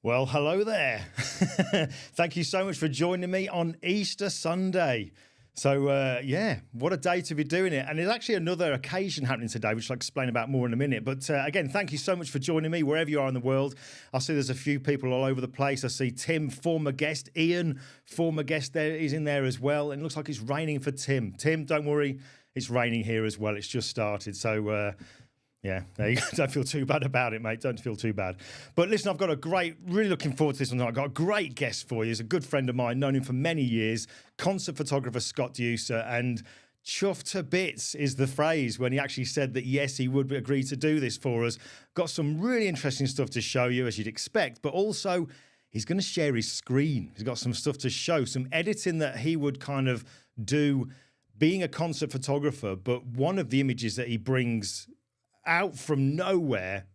Well, hello there. Thank you so much for joining me on Easter Sunday. So, yeah, what a day to be doing it. And there's actually another occasion happening today, which I'll explain about more in a minute. But again, thank you so much for joining me wherever you are in the world. I see there's a few people all over the place. I see Tim, former guest. Ian, former guest there, is in there as well. And it looks like it's raining for Tim. Tim, don't worry, it's raining here as well. It's just started. So, yeah, there you go. Don't feel too bad about it, mate. Don't feel too bad. But listen, I've got a great, really looking forward to this one. I've got a great guest for you. He's a good friend of mine, known him for many years, concert photographer Scott Diussa, and chuffed to bits is the phrase when he actually said that, yes, he would agree to do this for us. Got some really interesting stuff to show you, as you'd expect, but also he's going to share his screen. He's got some stuff to show, some editing that he would kind of do being a concert photographer, but one of the images that he brings out from nowhere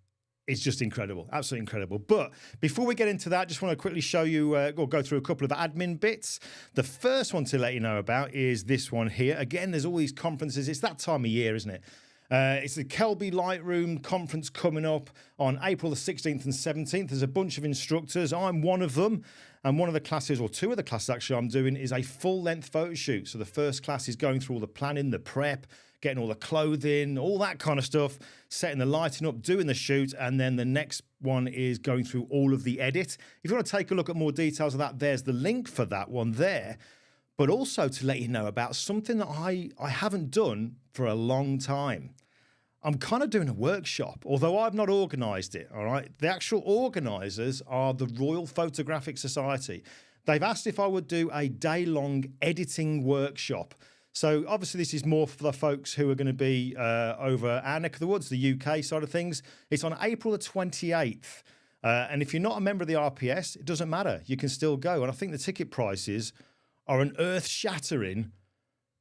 is just incredible, absolutely incredible. But before we get into that, just want to quickly show you or go through a couple of admin bits. The first one to let you know about is this one here. Again, there's all these conferences. It's that time of year, isn't it? It's the Kelby Lightroom conference coming up on April the 16th and 17th. There's a bunch of instructors. I'm one of them. And one of the classes, or two of the classes actually I'm doing, is a full-length photo shoot. So the first class is going through all the planning, the prep, getting all the clothing, all that kind of stuff, setting the lighting up, doing the shoot, and then the next one is going through all of the edit. If you want to take a look at more details of that, there's the link for that one there. But also to let you know about something that I haven't done for a long time. I'm kind of doing a workshop, although I've not organised it, all right? The actual organisers are the Royal Photographic Society. They've asked if I would do a day-long editing workshop. So obviously this is more for the folks who are going to be over our neck of the woods, the UK side of things. It's on April the 28th. And if you're not a member of the RPS, it doesn't matter. You can still go. And I think the ticket prices are an earth-shattering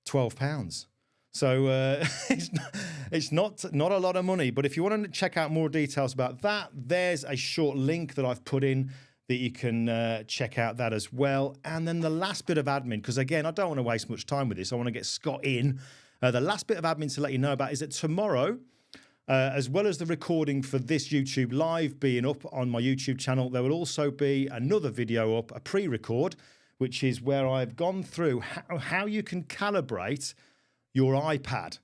£12. So it's not a lot of money. But if you want to check out more details about that, there's a short link that I've put in that you can check out that as well. And then the last bit of admin, because again, I don't want to waste much time with this. I want to get Scott in. The last bit of admin to let you know about is that tomorrow, as well as the recording for this YouTube live being up on my YouTube channel, there will also be another video up, a pre-record, which is where I've gone through how you can calibrate your iPad.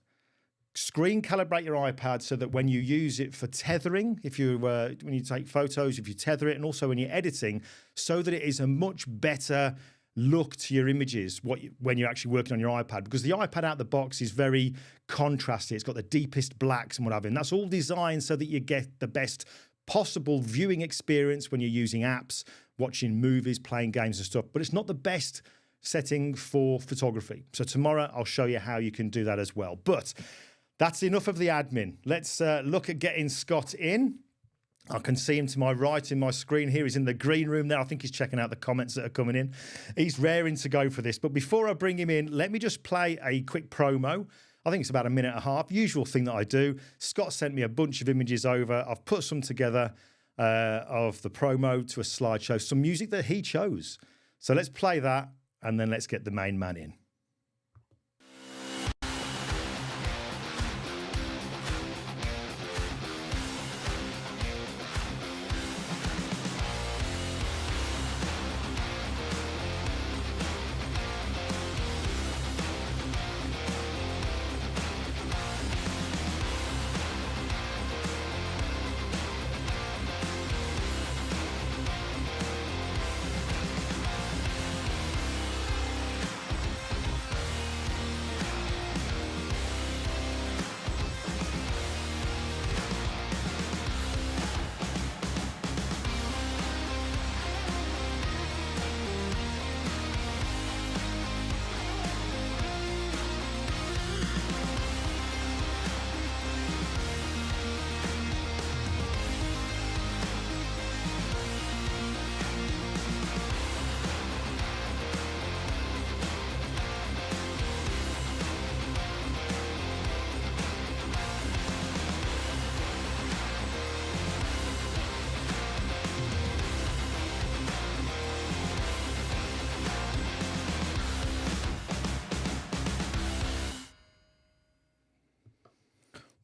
Screen calibrate your iPad so that when you use it for tethering, if you when you take photos, if you tether it, and also when you're editing, so that it is a much better look to your images when you're actually working on your iPad. Because the iPad out the box is very contrasty. It's got the deepest blacks and what have you. And that's all designed so that you get the best possible viewing experience when you're using apps, watching movies, playing games and stuff. But it's not the best setting for photography. So tomorrow I'll show you how you can do that as well. But that's enough of the admin. Let's look at getting Scott in. I can see him to my right in my screen here. He's in the green room there. I think he's checking out the comments that are coming in. He's raring to go for this. But before I bring him in, let me just play a quick promo. I think it's about a minute and a half. Usual thing that I do. Scott sent me a bunch of images over. I've put some together of the promo to a slideshow, some music that he chose. So let's play that. And then let's get the main man in.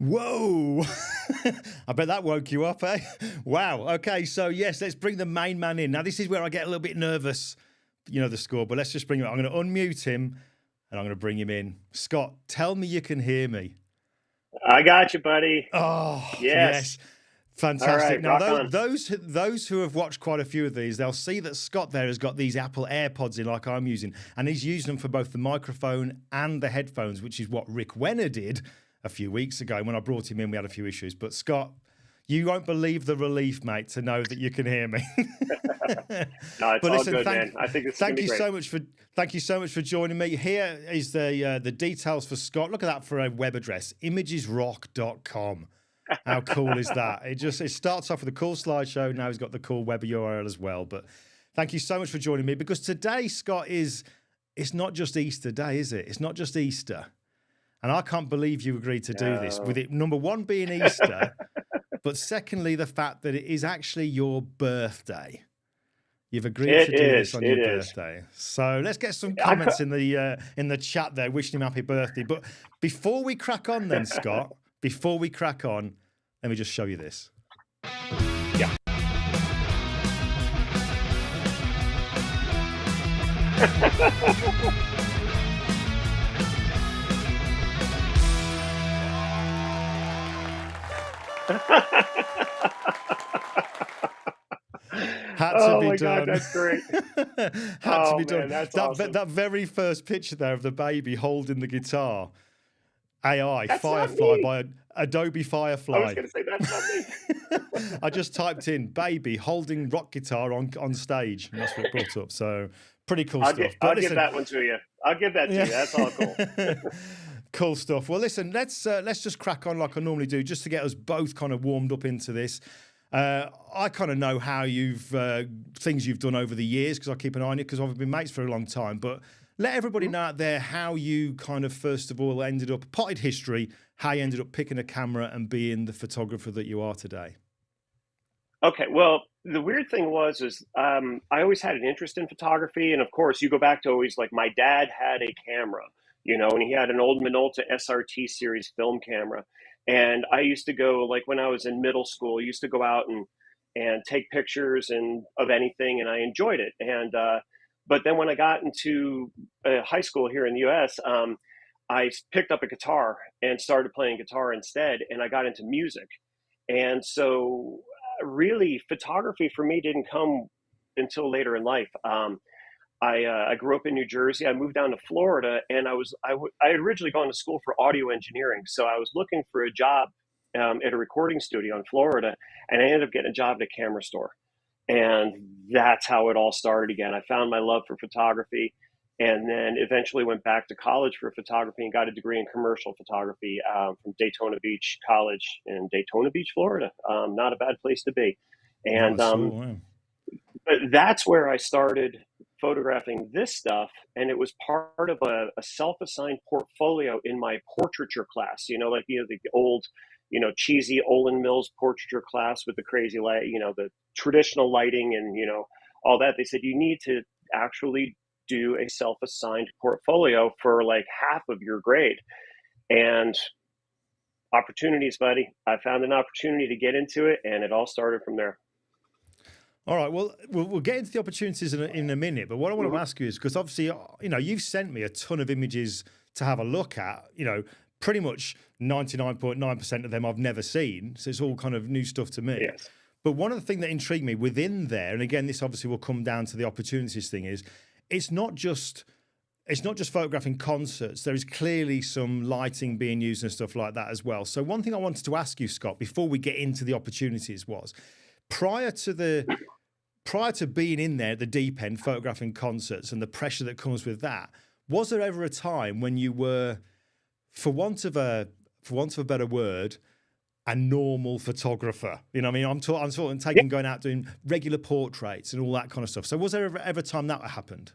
Whoa! I bet that woke you up, eh? Wow. Okay, so yes, let's bring the main man in. Now, this is where I get a little bit nervous, the score, but let's just bring him. I'm going to unmute him and I'm going to bring him in. Scott, tell me you can hear me. I got you, buddy. Oh, yes. Fantastic. All right, Now, those who have watched quite a few of these, they'll see that Scott there has got these Apple AirPods in like I'm using, and he's using them for both the microphone and the headphones, which is what Rick Wenner did a few weeks ago. When I brought him in, we had a few issues. But Scott, you won't believe the relief, mate, to know that you can hear me. No, it's all good, man. I think it's going to be great. Thank you so much for joining me. Here is the details for Scott. Look at that for a web address, imagesrock.com. How cool is that? It starts off with a cool slideshow. Now he's got the cool web URL as well. But thank you so much for joining me, because today, Scott, it's not just Easter Day, is it? It's not just Easter. And I can't believe you agreed to do this, with it, number one, being Easter, but secondly, the fact that it is actually your birthday. You've agreed to do this on your birthday. So let's get some comments in the chat there, wishing him happy birthday. But before we crack on then, Scott, let me just show you this. Yeah. Had to be done. God, that's great. Had to be done. That's awesome. That very first picture there of the baby holding the guitar, AI, that's Firefly by Adobe Firefly. I was going to say, that's not me. I just typed in baby holding rock guitar on stage, and that's what it brought up. So pretty cool stuff. I'll give that one to you. I'll give that to you. That's all cool. Cool stuff. Well, listen, let's just crack on like I normally do, just to get us both kind of warmed up into this. I kind of know how things you've done over the years, because I keep an eye on you, because I've been mates for a long time. But let everybody know out there how you kind of first of all ended up, potted history, how you ended up picking a camera and being the photographer that you are today. Okay, well, the weird thing was I always had an interest in photography, and of course, you go back to always like my dad had a camera, and he had an old Minolta SRT series film camera. And I used to go, like when I was in middle school, I used to go out and take pictures of anything, and I enjoyed it. And but then when I got into high school here in the U.S., I picked up a guitar and started playing guitar instead, and I got into music. And so really, photography for me didn't come until later in life. I grew up in New Jersey. I moved down to Florida, and I had originally gone to school for audio engineering. So I was looking for a job at a recording studio in Florida, and I ended up getting a job at a camera store. And that's how it all started again. I found my love for photography, and then eventually went back to college for photography and got a degree in commercial photography from Daytona Beach College in Daytona Beach, Florida. Not a bad place to be. And but that's where I started photographing this stuff, and it was part of a self-assigned portfolio in my portraiture class. The old, cheesy Olin Mills portraiture class with the crazy light, the traditional lighting and all that. They said you need to actually do a self-assigned portfolio for like half of your grade. And opportunities, buddy. I found an opportunity to get into it, and it all started from there. All right, well, we'll get into the opportunities in a minute, but what I want to ask you is, because obviously, you've sent me a ton of images to have a look at, pretty much 99.9% of them I've never seen, so it's all kind of new stuff to me. Yes. But one of the things that intrigued me within there, and again, this obviously will come down to the opportunities thing, is it's not just photographing concerts. There is clearly some lighting being used and stuff like that as well. So one thing I wanted to ask you, Scott, before we get into the opportunities was, prior to being in there at the deep end photographing concerts and the pressure that comes with that, was there ever a time when you were, for want of a better word, a normal photographer? I'm talking going out doing regular portraits and all that kind of stuff. So was there ever a time that happened?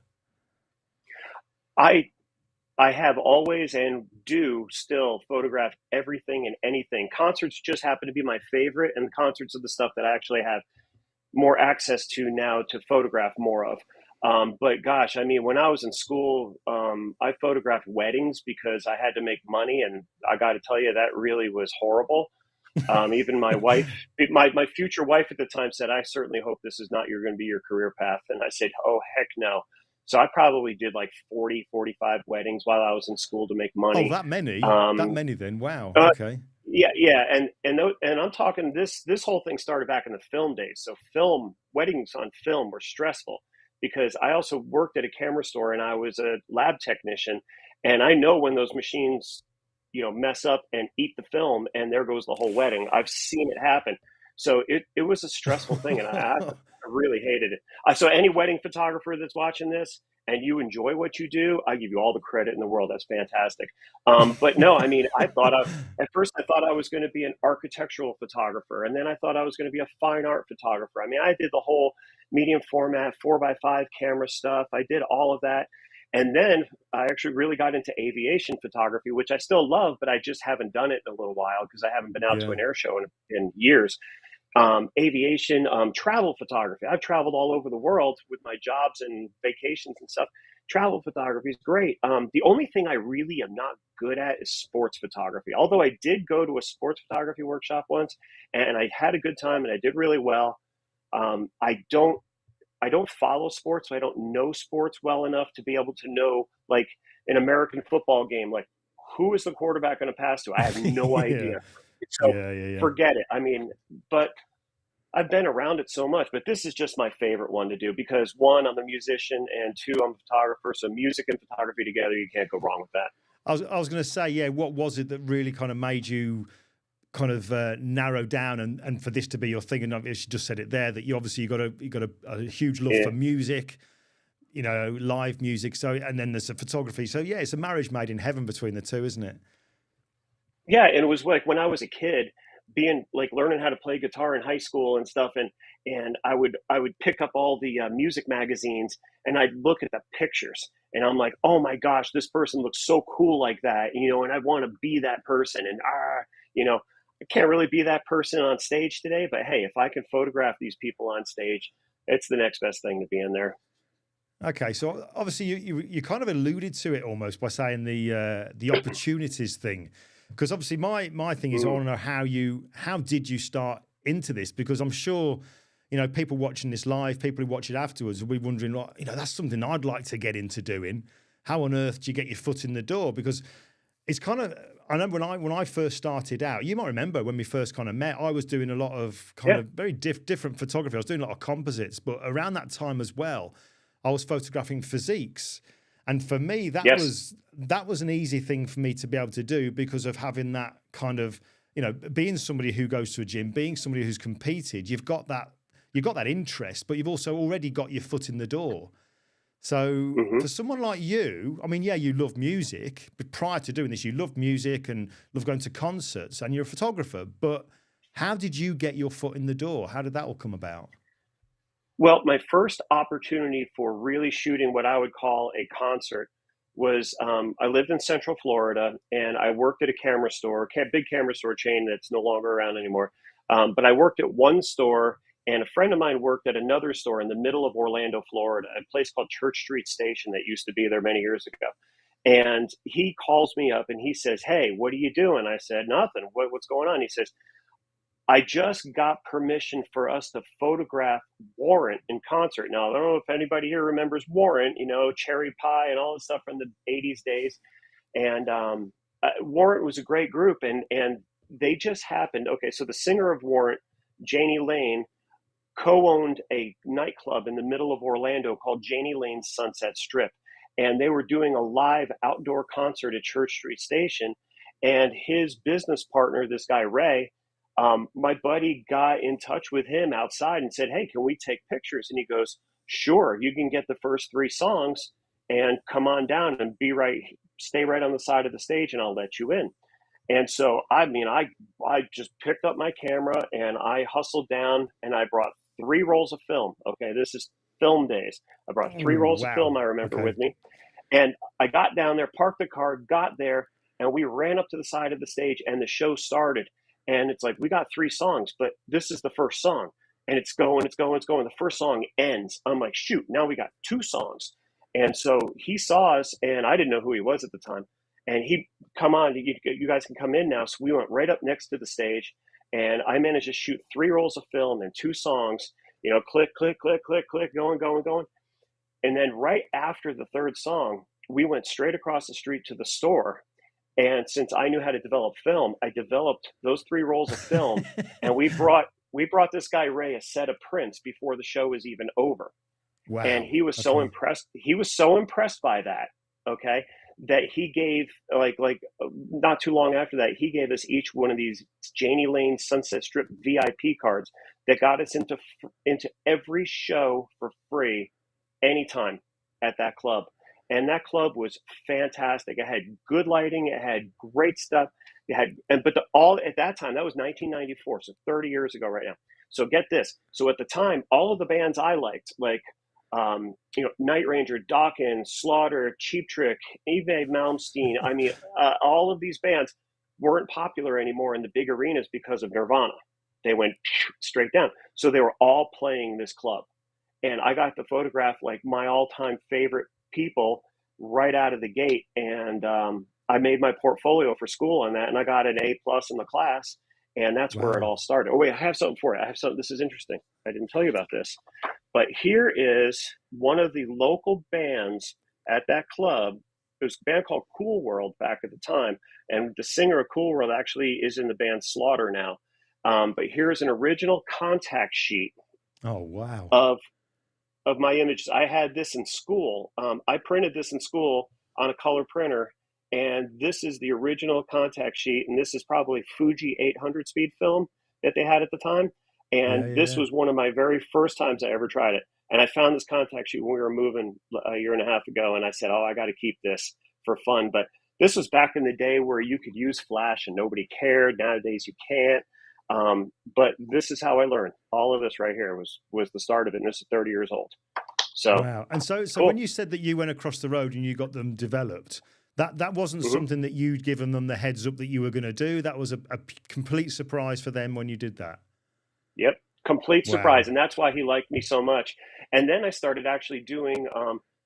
I have always and do still photograph everything and anything. Concerts just happen to be my favorite, and concerts are the stuff that I actually have more access to now to photograph more of. But gosh, I mean, when I was in school, I photographed weddings because I had to make money, and I got to tell you, that really was horrible. Even my wife, my future wife at the time said, "I certainly hope this is not going to be your career path." And I said, "Oh, heck no." So I probably did like 40, 45 weddings while I was in school to make Oh, money. that many? That Um, many then? Wow. uh, Okay. yeah, yeah, and I'm talking this whole thing started back in the film days. So weddings on film were stressful because I also worked at a camera store and I was a lab technician, and I know when those machines, mess up and eat the film, and there goes the whole wedding. I've seen it happen. So it was a stressful thing, and I really hated it. So any wedding photographer that's watching this and you enjoy what you do, I give you all the credit in the world. That's fantastic. But no, I mean, at first I thought I was going to be an architectural photographer, and then I thought I was going to be a fine art photographer. I mean, I did the whole medium format 4x5 camera stuff. I did all of that. And then I actually really got into aviation photography, which I still love, but I just haven't done it in a little while because I haven't been out to Yeah. an air show in years. Aviation, travel photography. I've traveled all over the world with my jobs and vacations and stuff. Travel photography is great. The only thing I really am not good at is sports photography. Although I did go to a sports photography workshop once, and I had a good time and I did really well. Um, I don't I don't follow sports, so I don't know sports well enough to be able to know, like, an American football game, like, who is the quarterback going to pass to? I have no Yeah. idea. So Yeah. Yeah. Yeah. forget it. I mean, but I've been around it so much, but this is just my favorite one to do because one, I'm a musician, and two, I'm a photographer. So music and photography together, you can't go wrong with that. I was going to say, yeah, what was it that really kind of made you kind of narrow down and for this to be your thing? And obviously you just said it there that you got a huge love Yeah. for music, live music. So, and then there's the photography. So yeah, it's a marriage made in heaven between the two, isn't it? Yeah, and it was like when I was a kid, being like learning how to play guitar in high school and stuff, and I would pick up all the music magazines and I'd look at the pictures and I'm like, oh my gosh, this person looks so cool like that, and I want to be that person, and you know, I can't really be that person on stage today, but hey, if I can photograph these people on stage, it's the next best thing to be in there. Okay, so obviously you kind of alluded to it almost by saying the opportunities thing, because obviously my thing is I Mm, want to know how did you start into this, because I'm sure people watching this live, people who watch it afterwards will be wondering, like, that's something I'd like to get into doing. How on earth do you get your foot in the door? Because it's kind of, I know when I first started out, you might remember when we first kind of met, I was doing a lot of kind yeah. of very different photography. I was doing a lot of composites, but around that time as well, I was photographing physiques. And for me, Yes. that was an easy thing for me to be able to do because of having that kind of, being somebody who goes to a gym, being somebody who's competed, you've got that interest, but you've also already got your foot in the door. So Hmm. for someone like you, I mean, yeah, you love music, but prior to doing this, you loved music and love going to concerts and you're a photographer. But how did you get your foot in the door? How did that all come about? Well, my first opportunity for really shooting what I would call a concert was, I lived in Central Florida and I worked at a camera store, big camera store chain that's no longer around anymore. But I worked at one store, and a friend of mine worked at another store in the middle of Orlando, Florida, a place called Church Street Station that used to be there many years ago. And he calls me up and he says, "Hey, what are you doing?" I said, "Nothing. What's going on?" He says, "I just got permission for us to photograph Warrant in concert." Now, I don't know if anybody here remembers Warrant, Cherry Pie and all the stuff from the 80s days. And Warrant was a great group, and they just happened. Okay, so the singer of Warrant, Janie Lane, co-owned a nightclub in the middle of Orlando called Janie Lane's Sunset Strip, and they were doing a live outdoor concert at Church Street Station. And his business partner, this guy Ray, my buddy got in touch with him outside and said, "Hey, can we take pictures?" And he goes, "Sure, you can get the first three songs and come on down and stay right on the side of the stage, and I'll let you in." And so, I mean, I just picked up my camera and I hustled down and I brought three rolls of film. Okay, this is film days. I brought Oh, three rolls of wow. film, I remember, Okay. with me. And I got down there, parked the car, got there, and we ran up to the side of the stage and the show started. And it's like, we got three songs, but this is the first song. and it's going, it's going, it's going. The first song ends. I'm like, shoot, now we got 2 songs. And so he saw us, and I didn't know who he was at the time. And he, come on, you guys can come in now. So we went right up next to the stage, and I managed to shoot 3 rolls of film and 2 songs, you know, click, click, click, click, click, going, going, going. And then right after the 3rd song, we went straight across the street to the store. And since I knew how to develop film, I developed those 3 rolls of film, and we brought this guy Ray a set of prints before the show was even over. Wow. And he was so impressed. He was so impressed by that, okay, that he gave, like not too long after that, he gave us each one of these Janie Lane Sunset Strip VIP cards that got us into every show for free anytime at that club. And that club was fantastic. It had good lighting. It had great stuff. It had, all at that time, that was 1994, so 30 years ago right now. So get this. So at the time, all of the bands I liked, like, you know, Night Ranger, Dawkins, Slaughter, Cheap Trick, Yngwie Malmsteen, I mean, all of these bands weren't popular anymore in the big arenas because of Nirvana. They went straight down. So they were all playing this club. And I got to photograph like my all-time favorite people right out of the gate. And I made my portfolio for school on that, and I got an A+ in the class. And that's where it all started. Oh, wait, I have something for you. I have something. This is interesting. I didn't tell you about this. But here is one of the local bands at that club. There was a band called Cool World back at the time. And the singer of Cool World actually is in the band Slaughter now. But here's an original contact sheet. Oh, wow. Of my images. I had this in school. I printed this in school on a color printer. And this is the original contact sheet. And this is probably Fuji 800 speed film that they had at the time. And this was one of my very first times I ever tried it. And I found this contact sheet when we were moving a year and a half ago. And I said, oh, I got to keep this for fun. But this was back in the day where you could use flash and nobody cared. Nowadays you can't. But this is how I learned. All of this right here was the start of it. And this is 30 years old. So wow. And so cool. When you said that you went across the road and you got them developed, that wasn't something that you'd given them the heads up that you were going to do. That was a complete surprise for them when you did that. Yep. Complete surprise. And that's why he liked me so much. And then I started actually doing,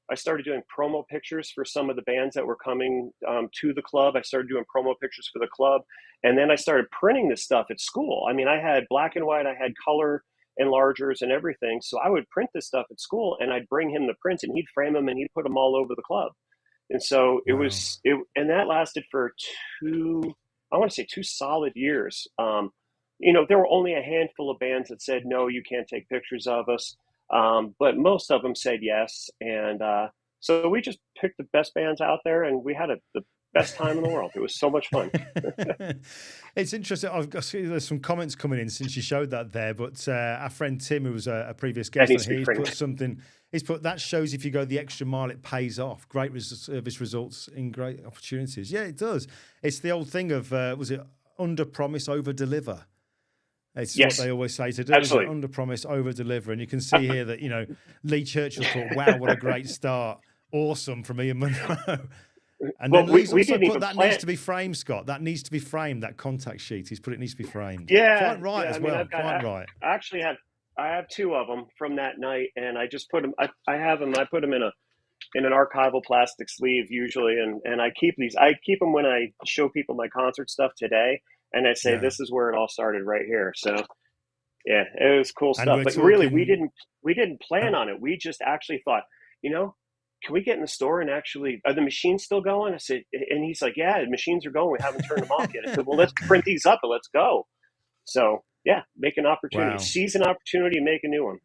promo pictures for some of the bands that were coming to the club. I started doing promo pictures for the club. And then I started printing this stuff at school. I mean, I had black and white, I had color enlargers and everything. So I would print this stuff at school, and I'd bring him the prints, and he'd frame them and he'd put them all over the club. And so it was, and that lasted for 2 solid years. You know, there were only a handful of bands that said, no, you can't take pictures of us. But most of them said yes. And so we just picked the best bands out there, and we had the best time in the world. It was so much fun. It's interesting. I've seen there's some comments coming in since you showed that there, but our friend Tim, who was a previous guest, he's put something. He's put, that shows if you go the extra mile, it pays off. Great service results in great opportunities. Yeah, it does. It's the old thing of, was it under promise, over deliver? It's what they always say to do. Absolutely. Under promise, over deliver. And you can see here that, you know, Lee Churchill thought, wow, what a great start. Awesome from Ian Monroe. And then Lee's also put that needs to be framed, Scott. That needs to be framed, that contact sheet. He's put it needs to be framed. Yeah. Quite right as well. Quite right. I actually have 2 of them from that night, and I just put them, I put them in an archival plastic sleeve usually. And I keep them when I show people my concert stuff today. And I say, this is where it all started right here. So yeah, it was cool stuff. But really, we didn't plan on it. We just actually thought, you know, can we get in the store and actually, are the machines still going? I said, and he's like, yeah, the machines are going. We haven't turned them off yet. I said, well, let's print these up and let's go. So yeah, make an opportunity, seize an opportunity and make a new one.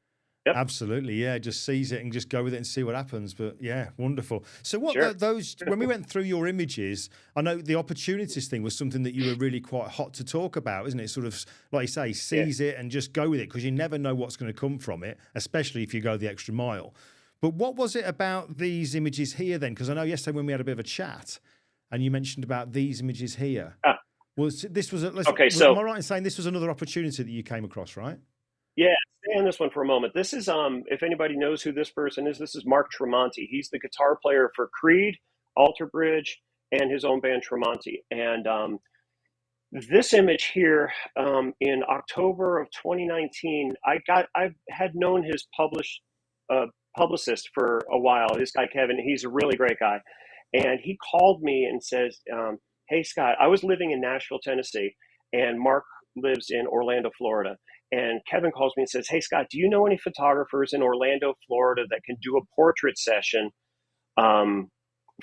Yep. Absolutely, yeah. Just seize it and just go with it and see what happens. But yeah, wonderful. So what those, when we went through your images, I know the opportunities thing was something that you were really quite hot to talk about, isn't it? Sort of, like you say, seize it and just go with it, because you never know what's going to come from it, especially if you go the extra mile. But what was it about these images here then? Because I know yesterday when we had a bit of a chat and you mentioned about these images here. Am I right in saying this was another opportunity that you came across, right? Yeah, stay on this one for a moment. This is, if anybody knows who this person is, this is Mark Tremonti. He's the guitar player for Creed, Alter Bridge, and his own band Tremonti. And This image here, in October of 2019, I had known his publicist for a while. This guy Kevin, he's a really great guy, and he called me and says, "Hey Scott, I was living in Nashville, Tennessee, and Mark lives in Orlando, Florida." And Kevin calls me and says, "Hey Scott, do you know any photographers in Orlando, Florida that can do a portrait session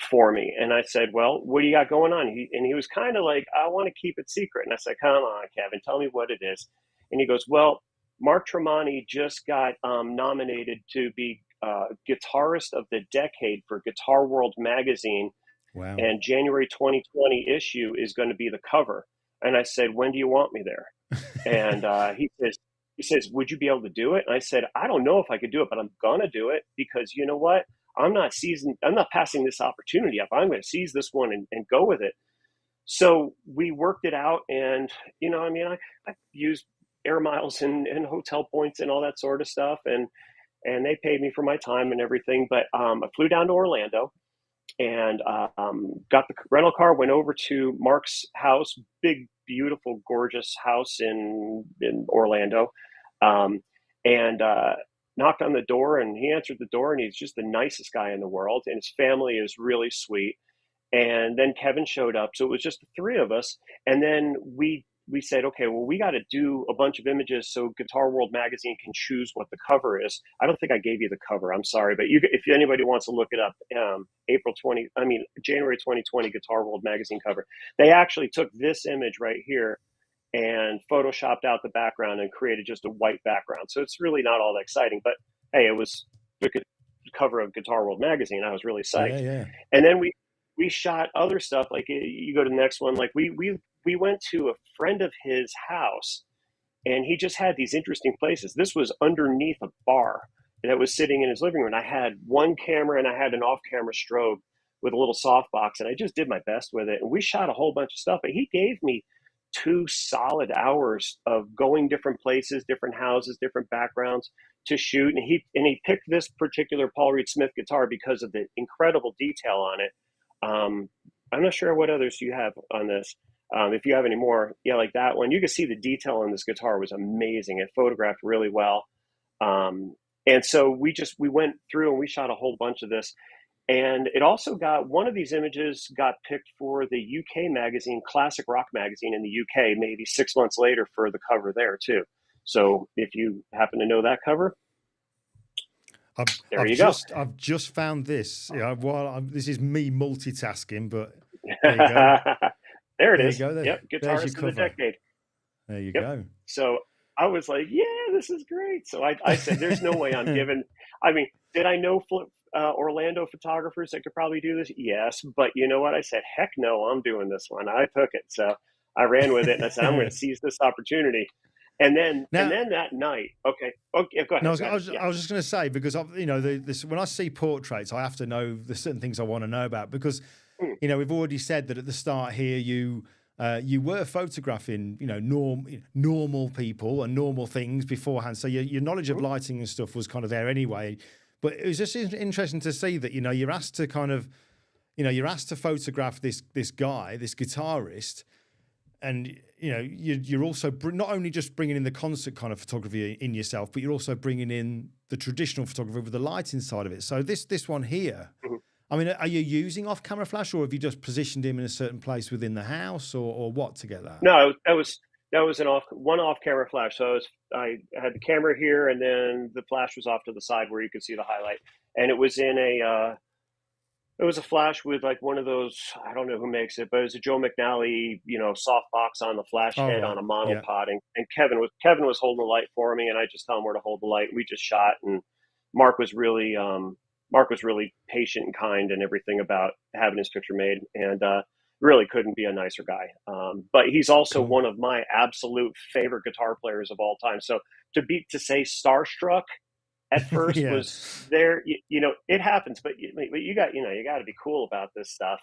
for me?" And I said, "Well, what do you got going on?" He was kind of like, "I want to keep it secret." And I said, "Come on, Kevin, tell me what it is." And he goes, "Well, Mark Tremonti just got nominated to be Guitarist of the Decade for Guitar World magazine. Wow. And January 2020 issue is going to be the cover." And I said, "When do you want me there?" And he says, "Would you be able to do it?" And I said, "I don't know if I could do it, but I'm going to do it, because you know what? I'm not passing this opportunity up. I'm going to seize this one and go with it." So we worked it out. And, I used air miles and hotel points and all that sort of stuff. And they paid me for my time and everything. But I flew down to Orlando and got the rental car, went over to Mark's house, big, beautiful, gorgeous house in Orlando. And knocked on the door, and he answered the door, and he's just the nicest guy in the world, and his family is really sweet. And then Kevin showed up, so it was just the three of us. And then we said, okay, well, we got to do a bunch of images so Guitar World magazine can choose what the cover is. I don't think I gave you the cover, I'm sorry, but if anybody wants to look it up, January 2020 Guitar World magazine cover. They actually took this image right here and photoshopped out the background and created just a white background. So it's really not all that exciting, but hey, it was the cover of Guitar World magazine. I was really psyched. Yeah. And then we shot other stuff. Like, you go to the next one. Like we went to a friend of his house, and he just had these interesting places. This was underneath a bar that was sitting in his living room. I had one camera and I had an off-camera strobe with a little softbox, and I just did my best with it. And we shot a whole bunch of stuff, but he gave me 2 solid hours of going different places, different houses, different backgrounds to shoot. And he picked this particular Paul Reed Smith guitar because of the incredible detail on it. I'm not sure what others you have on this. If you have any more, like that one, you can see the detail on this guitar was amazing. It photographed really well. And so we went through and we shot a whole bunch of this. And it also got, one of these images got picked for the UK magazine, Classic Rock magazine in the UK, maybe 6 months later, for the cover there too. So if you happen to know that cover, there you go. I've just found this. This is me multitasking, but there you go. There it is. You go, there. Yep, Guitarist of the Decade. There you go. So I was like, yeah, this is great. So I said, there's no way I'm giving. I mean, did I know Orlando photographers that could probably do this? Yes. But you know what? I said, heck no, I'm doing this one. I took it. So I ran with it, and I said, I'm going to seize this opportunity. And then that night, okay, go ahead. No, I was just going to say, because when I see portraits, I have to know the certain things I want to know about, because we've already said that at the start here you were photographing normal people and normal things beforehand, so your knowledge of lighting and stuff was kind of there anyway. But it was just interesting to see that you're asked to kind of you're asked to photograph this guy, this guitarist. And, you're also not only just bringing in the concert kind of photography in yourself, but you're also bringing in the traditional photography with the lighting side of it. So this one here, I mean, are you using off-camera flash, or have you just positioned him in a certain place within the house, or what to get that? No, that was one off-camera flash. So I had the camera here, and then the flash was off to the side where you could see the highlight. And it was in it was a flash with like one of those, I don't know who makes it, but it was a Joe McNally, soft box on the flash head on a monopod. Yeah. And Kevin was holding the light for me, and I just told him where to hold the light. We just shot, and Mark was really patient and kind and everything about having his picture made, and really couldn't be a nicer guy. But he's also one of my absolute favorite guitar players of all time. So to say starstruck at first was there, it happens, but you got to be cool about this stuff.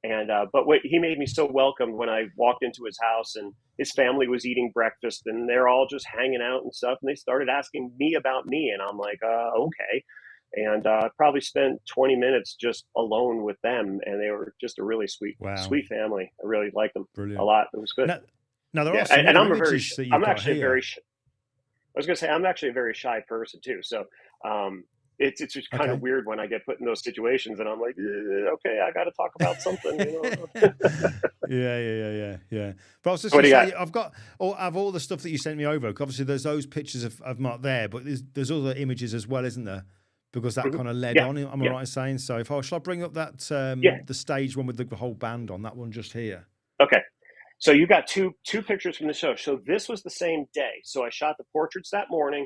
And, but he made me so welcome when I walked into his house, and his family was eating breakfast, and they're all just hanging out and stuff. And they started asking me about me, and I'm like, okay. And probably spent 20 minutes just alone with them, and they were just a really sweet family. I really liked them a lot. It was good. Now there Yeah, are some and other I'm a very, images that you've I'm got actually a here. very, I was going to say, I'm actually a very shy person too. So it's just kind of Okay. weird when I get put in those situations and I'm like, okay, I got to talk about something, you know. Yeah. But I was just What going do to you got? say, I've got all the stuff that you sent me over. 'Cause obviously, there's those pictures of Mark there, but there's other images as well, isn't there? Because that Mhm. kind of led Yeah, on. Am I yeah, right in saying so? Shall I bring up that yeah. the stage one with the whole band on that one just here? Okay. So you got two pictures from the show. So this was the same day. So I shot the portraits that morning,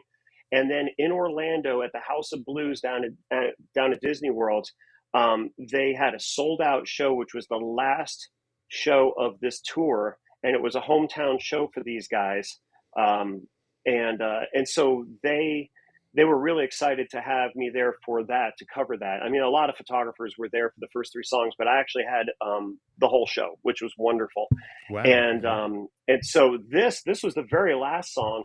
and then in Orlando at the House of Blues down at Disney World, they had a sold out show, which was the last show of this tour, and it was a hometown show for these guys. And so they were really excited to have me there for that, to cover that. I mean, a lot of photographers were there for the first three songs, but I actually had the whole show, which was wonderful. Wow. And Okay. and so this was the very last song.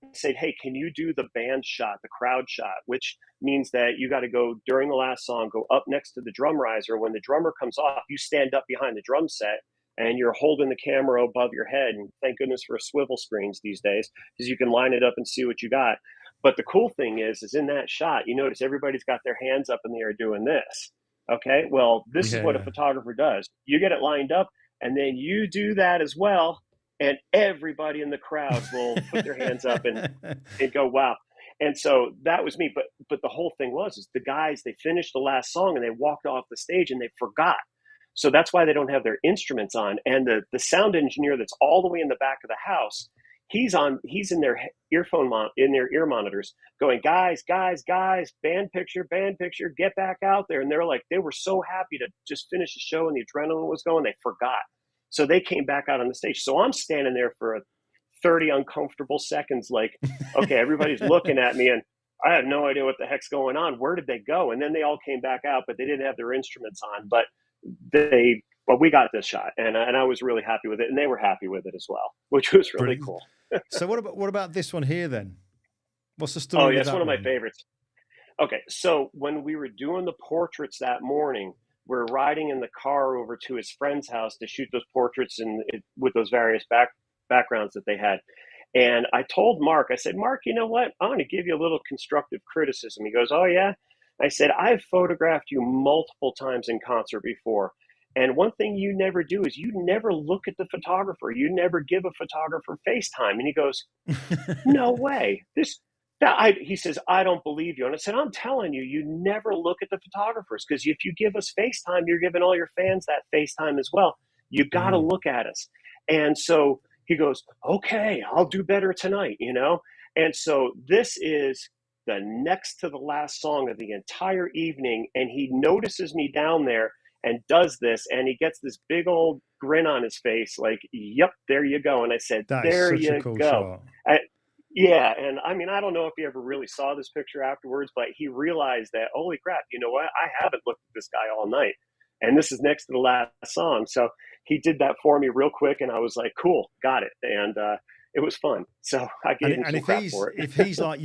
I said, hey, can you do the band shot, the crowd shot, which means that you got to go during the last song, go up next to the drum riser. When the drummer comes off, you stand up behind the drum set and you're holding the camera above your head. And thank goodness for swivel screens these days, because you can line it up and see what you got. But the cool thing is in that shot, you notice everybody's got their hands up in the air doing this. Okay, well, this is what a Yeah. photographer does. You get it lined up, and then you do that as well, and everybody in the crowd will put their hands up and go, wow. And so that was me. But the whole thing is the guys, they finished the last song and they walked off the stage and they forgot. So that's why they don't have their instruments on. And the sound engineer that's all the way in the back of the house, he's in their in their ear monitors going, guys, band picture, get back out there. And they're like, they were so happy to just finish the show and the adrenaline was going, they forgot. So they came back out on the stage. So I'm standing there for 30 uncomfortable seconds, like, okay, everybody's looking at me and I have no idea what the heck's going on. Where did they go? And then they all came back out, but they didn't have their instruments on. But we got this shot, and I was really happy with it, and they were happy with it as well, which was really Brilliant. cool. So what about this one here then? What's the Oh, story yeah, with it's one that of my one? favorites. Okay, so when we were doing the portraits that morning, we're riding in the car over to his friend's house to shoot those portraits with those various backgrounds that they had. And I told Mark, I said, Mark, you know what? I'm going to give you a little constructive criticism. He goes, oh, yeah? I said, I've photographed you multiple times in concert before. And one thing you never do is you never look at the photographer. You never give a photographer FaceTime. And he goes, no way. He says, I don't believe you. And I said, I'm telling you, you never look at the photographers, because if you give us FaceTime, you're giving all your fans that FaceTime as well. You got to look at us. And so he goes, okay, I'll do better tonight, you know? And so this is the next to the last song of the entire evening. And he notices me down there and does this. And he gets this big old grin on his face, like, yep, there you go. And I said, That is there such a you cool go. shot. Yeah, and I mean, I don't know if he ever really saw this picture afterwards, but he realized that, holy crap, you know what? I haven't looked at this guy all night. And this is next to the last song. So he did that for me real quick, and I was like, cool, got it. And it was fun. So I gave him some crap for it. If he's like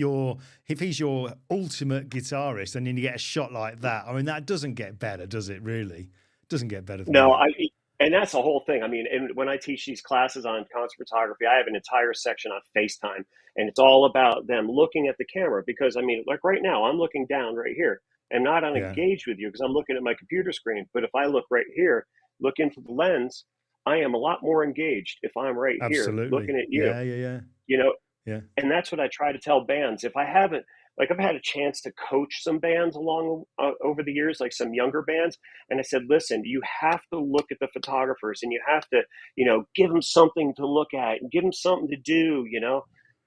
if he's your ultimate guitarist, and then you get a shot like that, I mean, that doesn't get better, does it? Really, doesn't get better than No, that. and that's the whole thing. I mean, and when I teach these classes on concert photography, I have an entire section on FaceTime, and it's all about them looking at the camera. Because I mean, like right now, I'm looking down right here. I'm not Yeah, engaged with you because I'm looking at my computer screen. But if I look right here, look into the lens, I am a lot more engaged if I'm right here absolutely. looking at you. Yeah. You know, Yeah. and that's what I try to tell bands. If I haven't, like, I've had a chance to coach some bands along over the years, like some younger bands, and I said, listen, you have to look at the photographers, and you have to, give them something to look at and give them something to do,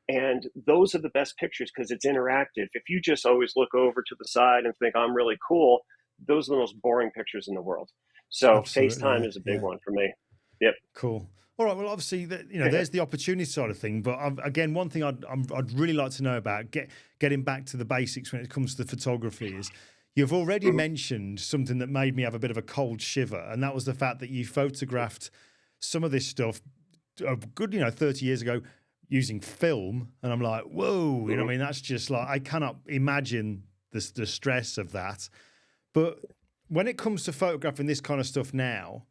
and those are the best pictures because it's interactive. If you just always look over to the side and think I'm really cool, those are the most boring pictures in the world. So Absolutely. FaceTime Yeah. is a big Yeah. one for me. Yep. Cool. All right. Well, obviously, there's the opportunity side of thing. But again, one thing I'd really like to know about getting back to the basics when it comes to the photography is you've already mentioned something that made me have a bit of a cold shiver, and that was the fact that you photographed some of this stuff a good 30 years ago using film, and I'm like, whoa, I mean, that's just like, I cannot imagine the stress of that. But when it comes to photographing this kind of stuff now,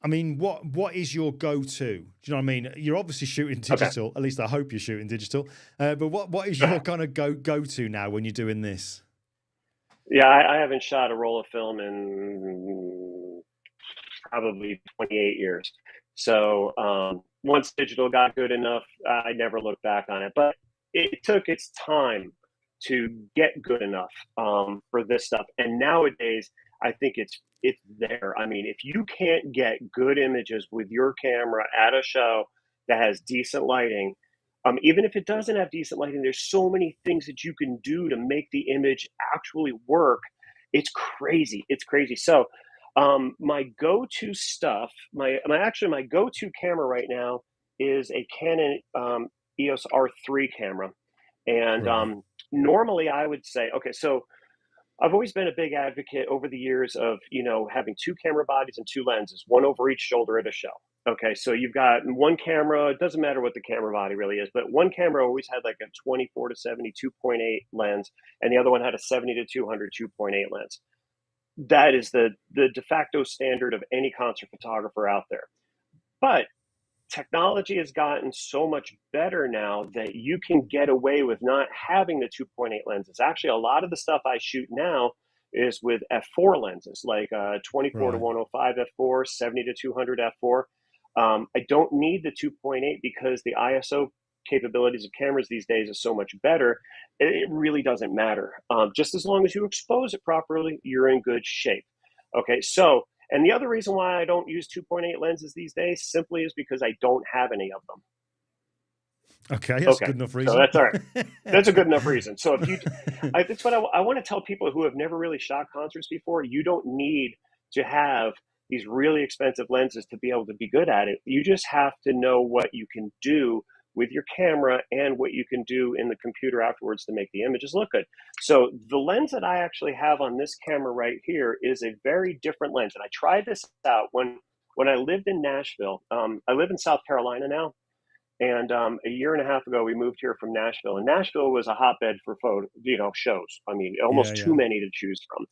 I mean, what is your go-to? Do you know what I mean? You're obviously shooting digital. At least I hope you're shooting digital. But what is your kind of go-to now when you're doing this? Yeah, I haven't shot a roll of film in probably 28 years. So once digital got good enough, I never looked back on it. But it took its time to get good enough for this stuff. And nowadays, I think it's there. I mean, if you can't get good images with your camera at a show that has decent lighting, even if it doesn't have decent lighting, there's so many things that you can do to make the image actually work. It's crazy. It's crazy. So my go-to stuff, my go-to camera right now is a Canon EOS R3 camera. And Right. normally I would say, okay, so I've always been a big advocate over the years of, having two camera bodies and two lenses, one over each shoulder at a show. Okay, so you've got one camera, it doesn't matter what the camera body really is, but one camera always had like a 24 to 70 2.8 lens, and the other one had a 70 to 200 2.8 lens. That is the de facto standard of any concert photographer out there. But technology has gotten so much better now that you can get away with not having the 2.8 lenses. Actually, a lot of the stuff I shoot now is with f4 lenses, like 24 to 105 f4, 70 to 200 f4. I don't need the 2.8 because the ISO capabilities of cameras these days is so much better. It really doesn't matter. Just as long as you expose it properly, you're in good shape. Okay, so, and the other reason why I don't use 2.8 lenses these days simply is because I don't have any of them. Okay, that's a good enough reason. So that's all right. That's a good enough reason. So if you, that's what I want to tell people who have never really shot concerts before. You don't need to have these really expensive lenses to be able to be good at it. You just have to know what you can do with your camera and what you can do in the computer afterwards to make the images look good. So the lens that I actually have on this camera right here is a very different lens. And I tried this out when I lived in Nashville. I live in South Carolina now. And a year and a half ago, we moved here from Nashville. And Nashville was a hotbed for photo, shows. I mean, almost too many to choose from.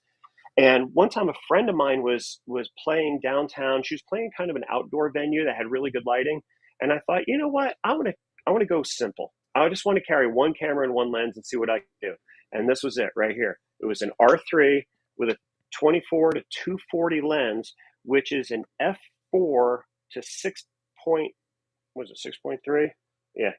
And one time a friend of mine was playing downtown. She was playing kind of an outdoor venue that had really good lighting. And I thought, you know what? I want to go simple. I just want to carry one camera and one lens and see what I can do. And this was it right here. It was an R3 with a 24 to 240 lens, which is an f4 to 6.3? Yeah.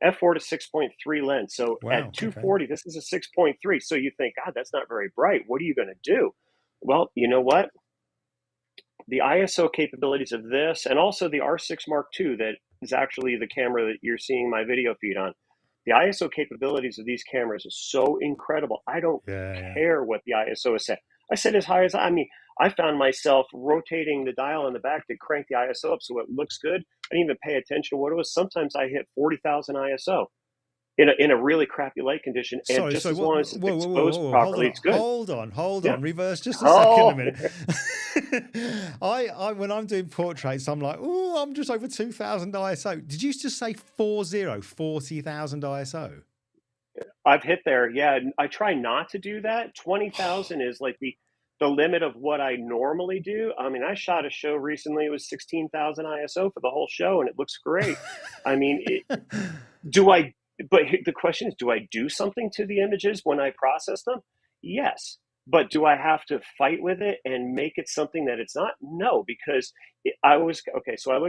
F4 to 6.3 lens. So at 240, this is a 6.3. So you think, God, that's not very bright. What are you going to do? Well, you know what? The ISO capabilities of this, and also the R6 Mark II, that is actually the camera that you're seeing my video feed on. The ISO capabilities of these cameras is so incredible. I don't care what the ISO is set. I set as high as, I found myself rotating the dial on the back to crank the ISO up so it looks good. I didn't even pay attention to what it was. Sometimes I hit 40,000 ISO in a really crappy light condition. And as long as it's exposed properly, it's good. Hold on. Reverse just a second a minute. I when I'm doing portraits, I'm like, I'm just over 2,000 ISO. Did you just say 40,000 ISO? I've hit there. Yeah. I try not to do that. 20,000 is like the limit of what I normally do. I mean, I shot a show recently. It was 16,000 ISO for the whole show, and it looks great. I mean, but the question is, do I do something to the images when I process them? Yes. But do I have to fight with it and make it something that it's not? No, because so I look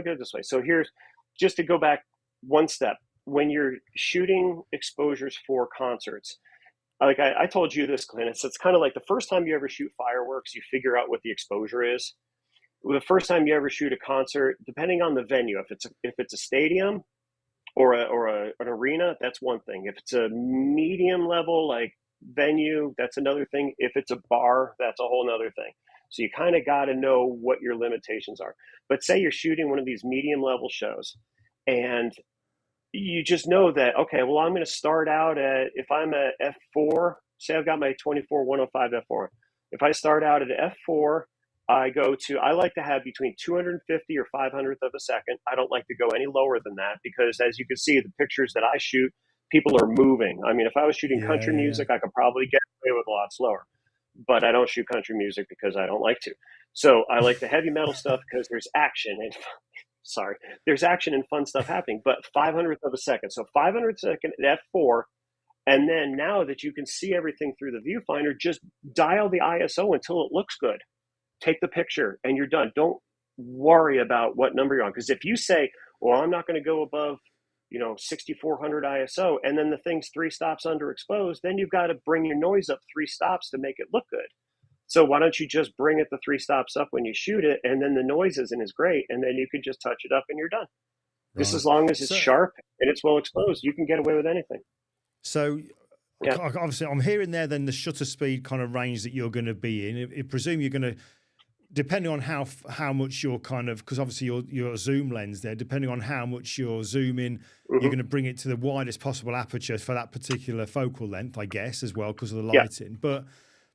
at it this way. So here's, just to go back one step. When you're shooting exposures for concerts, like I told you this, Clint, it's kind of like the first time you ever shoot fireworks, you figure out what the exposure is. The first time you ever shoot a concert, depending on the venue, if it's a stadium or an arena, that's one thing. If it's a medium level like venue, that's another thing. If it's a bar, that's a whole nother thing. So you kind of got to know what your limitations are. But say you're shooting one of these medium level shows, and you just know that, okay, well, I'm going to start out at, if I'm at f4, say I've got my 24-105 f4. If I start out at f4, I like to have between 250 or 500th of a second. I don't like to go any lower than that because, as you can see, the pictures that I shoot, people are moving. I mean, if I was shooting country music, I could probably get away with a lot slower. but I don't shoot country music because I don't like to. So I like the heavy metal stuff because there's action and sorry, there's action and fun stuff happening. But 500th of a second, so 500th second at f4, and then now that you can see everything through the viewfinder, just dial the ISO until it looks good. Take the picture and you're done. Don't worry about what number you're on, because if you say, well, I'm not going to go above 6400 ISO, and then the thing's 3 stops underexposed, then you've got to bring your noise up 3 stops to make it look good. So why don't you just bring it the 3 stops up when you shoot it, and then the noise isn't as great, and then you can just touch it up and you're done. Right. Just as long as it's sharp and it's well exposed, you can get away with anything. So obviously I'm hearing there then the shutter speed kind of range that you're going to be in. I presume you're going to, depending on how much you're kind of, because obviously your zoom lens there, depending on how much you're zooming, you're going to bring it to the widest possible aperture for that particular focal length, I guess, as well, because of the lighting. But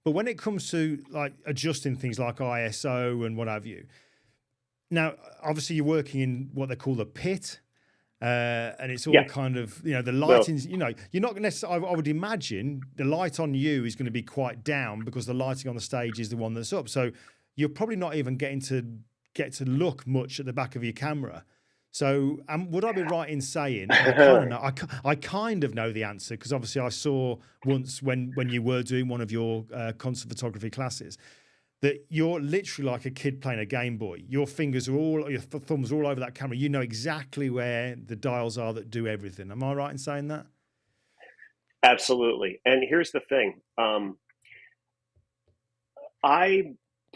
when it comes to like adjusting things like ISO and what have you, now obviously you're working in what they call the pit, and it's all kind of, the lighting's, you're not going to, I would imagine the light on you is going to be quite down because the lighting on the stage is the one that's up. So you're probably not even getting to get to look much at the back of your camera. So would I be right in saying, I kind of know the answer, because obviously I saw once when you were doing one of your concert photography classes, that you're literally like a kid playing a Game Boy. Your fingers are your thumbs are all over that camera. You know exactly where the dials are that do everything. Am I right in saying that? Absolutely. And here's the thing. I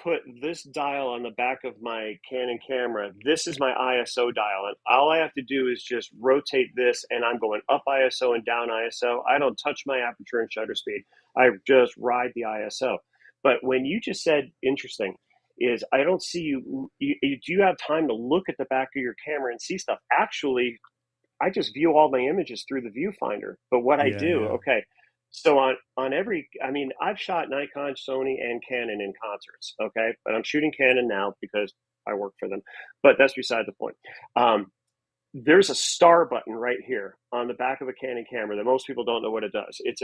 put this dial on the back of my Canon camera. This is my ISO dial, and all I have to do is just rotate this, and I'm going up ISO and down ISO. I don't touch my aperture and shutter speed. I just ride the ISO. But when you just said interesting, is I don't see you. Do you have time to look at the back of your camera and see stuff? Actually, I just view all my images through the viewfinder. But what I do, so on every, I mean, I've shot Nikon, Sony, and Canon in concerts, okay? But I'm shooting Canon now because I work for them. But that's beside the point. There's a star button right here on the back of a Canon camera that most people don't know what it does. It's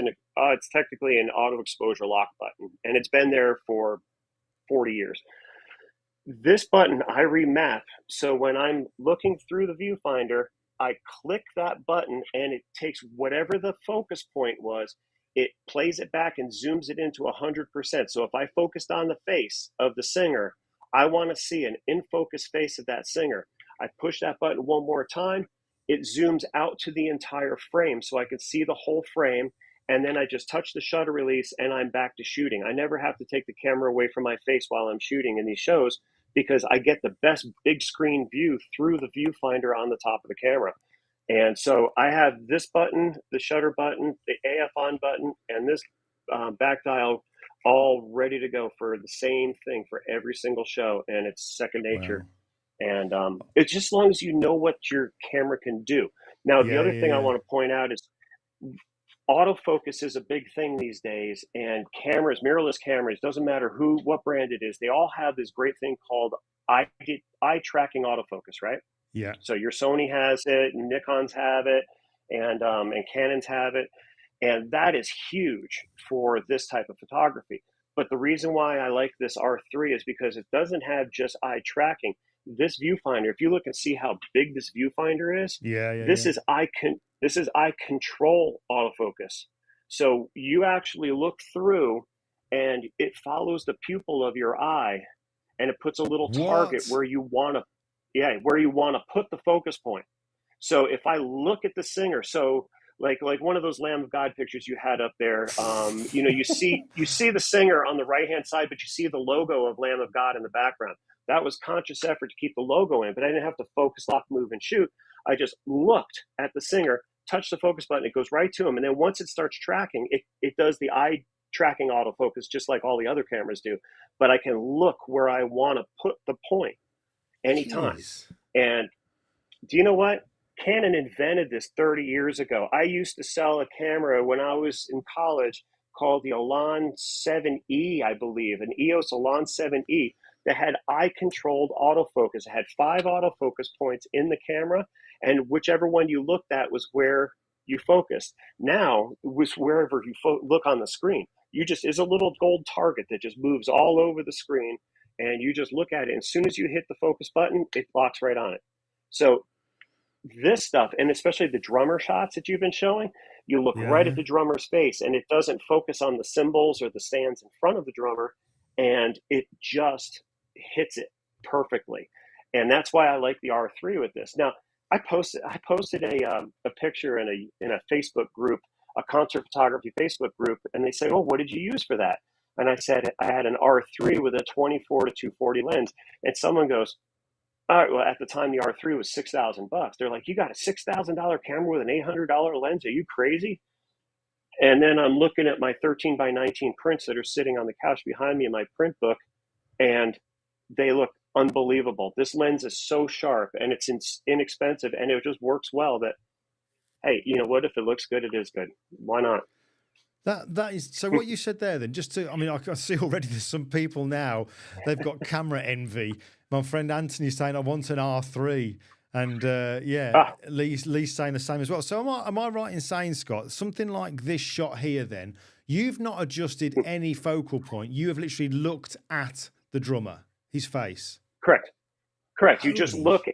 technically an auto exposure lock button, and it's been there for 40 years. This button I remap, so when I'm looking through the viewfinder, I click that button and it takes whatever the focus point was, it plays it back and zooms it into 100%. So if I focused on the face of the singer, I want to see an in-focus face of that singer. I push that button one more time, it zooms out to the entire frame so I can see the whole frame, and then I just touch the shutter release and I'm back to shooting. I never have to take the camera away from my face while I'm shooting in these shows, because I get the best big screen view through the viewfinder on the top of the camera. And so I have this button, the shutter button, the AF on button, and this back dial all ready to go for the same thing for every single show. And it's second nature. Wow. And it's just as long as you know what your camera can do. Now, the other thing I want to point out is autofocus is a big thing these days, and cameras, mirrorless cameras, doesn't matter what brand it is, they all have this great thing called eye tracking autofocus, right? Yeah. So your Sony has it, Nikon's have it, and Canons have it, and that is huge for this type of photography. But the reason why I like this R3 is because it doesn't have just eye tracking. This viewfinder, if you look and see how big this viewfinder is, this is eye control autofocus. So you actually look through and it follows the pupil of your eye, and it puts a little target where you want to put the focus point. So if I look at the singer, so like one of those Lamb of God pictures you had up there, you see the singer on the right hand side, but you see the logo of Lamb of God in the background. That was conscious effort to keep the logo in, but I didn't have to focus, lock, move, and shoot. I just looked at the singer, touched the focus button, it goes right to him. And then once it starts tracking, it does the eye tracking autofocus just like all the other cameras do. But I can look where I want to put the point anytime. Jeez. And do you know what? Canon invented this 30 years ago. I used to sell a camera when I was in college called the Elan 7E, I believe, an EOS Elan 7E. That had eye-controlled autofocus. It had 5 autofocus points in the camera, and whichever one you looked at was where you focused. Now, it was wherever you look on the screen. is a little gold target that just moves all over the screen, and you just look at it. And as soon as you hit the focus button, it locks right on it. So this stuff, and especially the drummer shots that you've been showing, you look right at the drummer's face, and it doesn't focus on the cymbals or the stands in front of the drummer, and it just hits it perfectly. And that's why I like the R3 with this. Now, I posted a picture in a Facebook group, a concert photography Facebook group, and they say, "Oh, what did you use for that?" And I said I had an R3 with a 24-240 lens, and someone goes, "All right, well, at the time the R3 was $6,000." They're like, "You got a $6,000 camera with an $800 lens? Are you crazy?" And then I'm looking at my 13 by 19 prints that are sitting on the couch behind me in my print book, and they look unbelievable. This lens is so sharp, and it's inexpensive, and it just works well. That, hey, you know what? If it looks good, it is good. Why not? That is so. What you said there, then, I mean, I can see already there's some people now, they've got camera envy. My friend Anthony's saying I want an R3, and Lee's saying the same as well. So am I right in saying, Scott, something like this shot here? Then you've not adjusted any focal point. You have literally looked at the drummer, his face. Correct. You just look,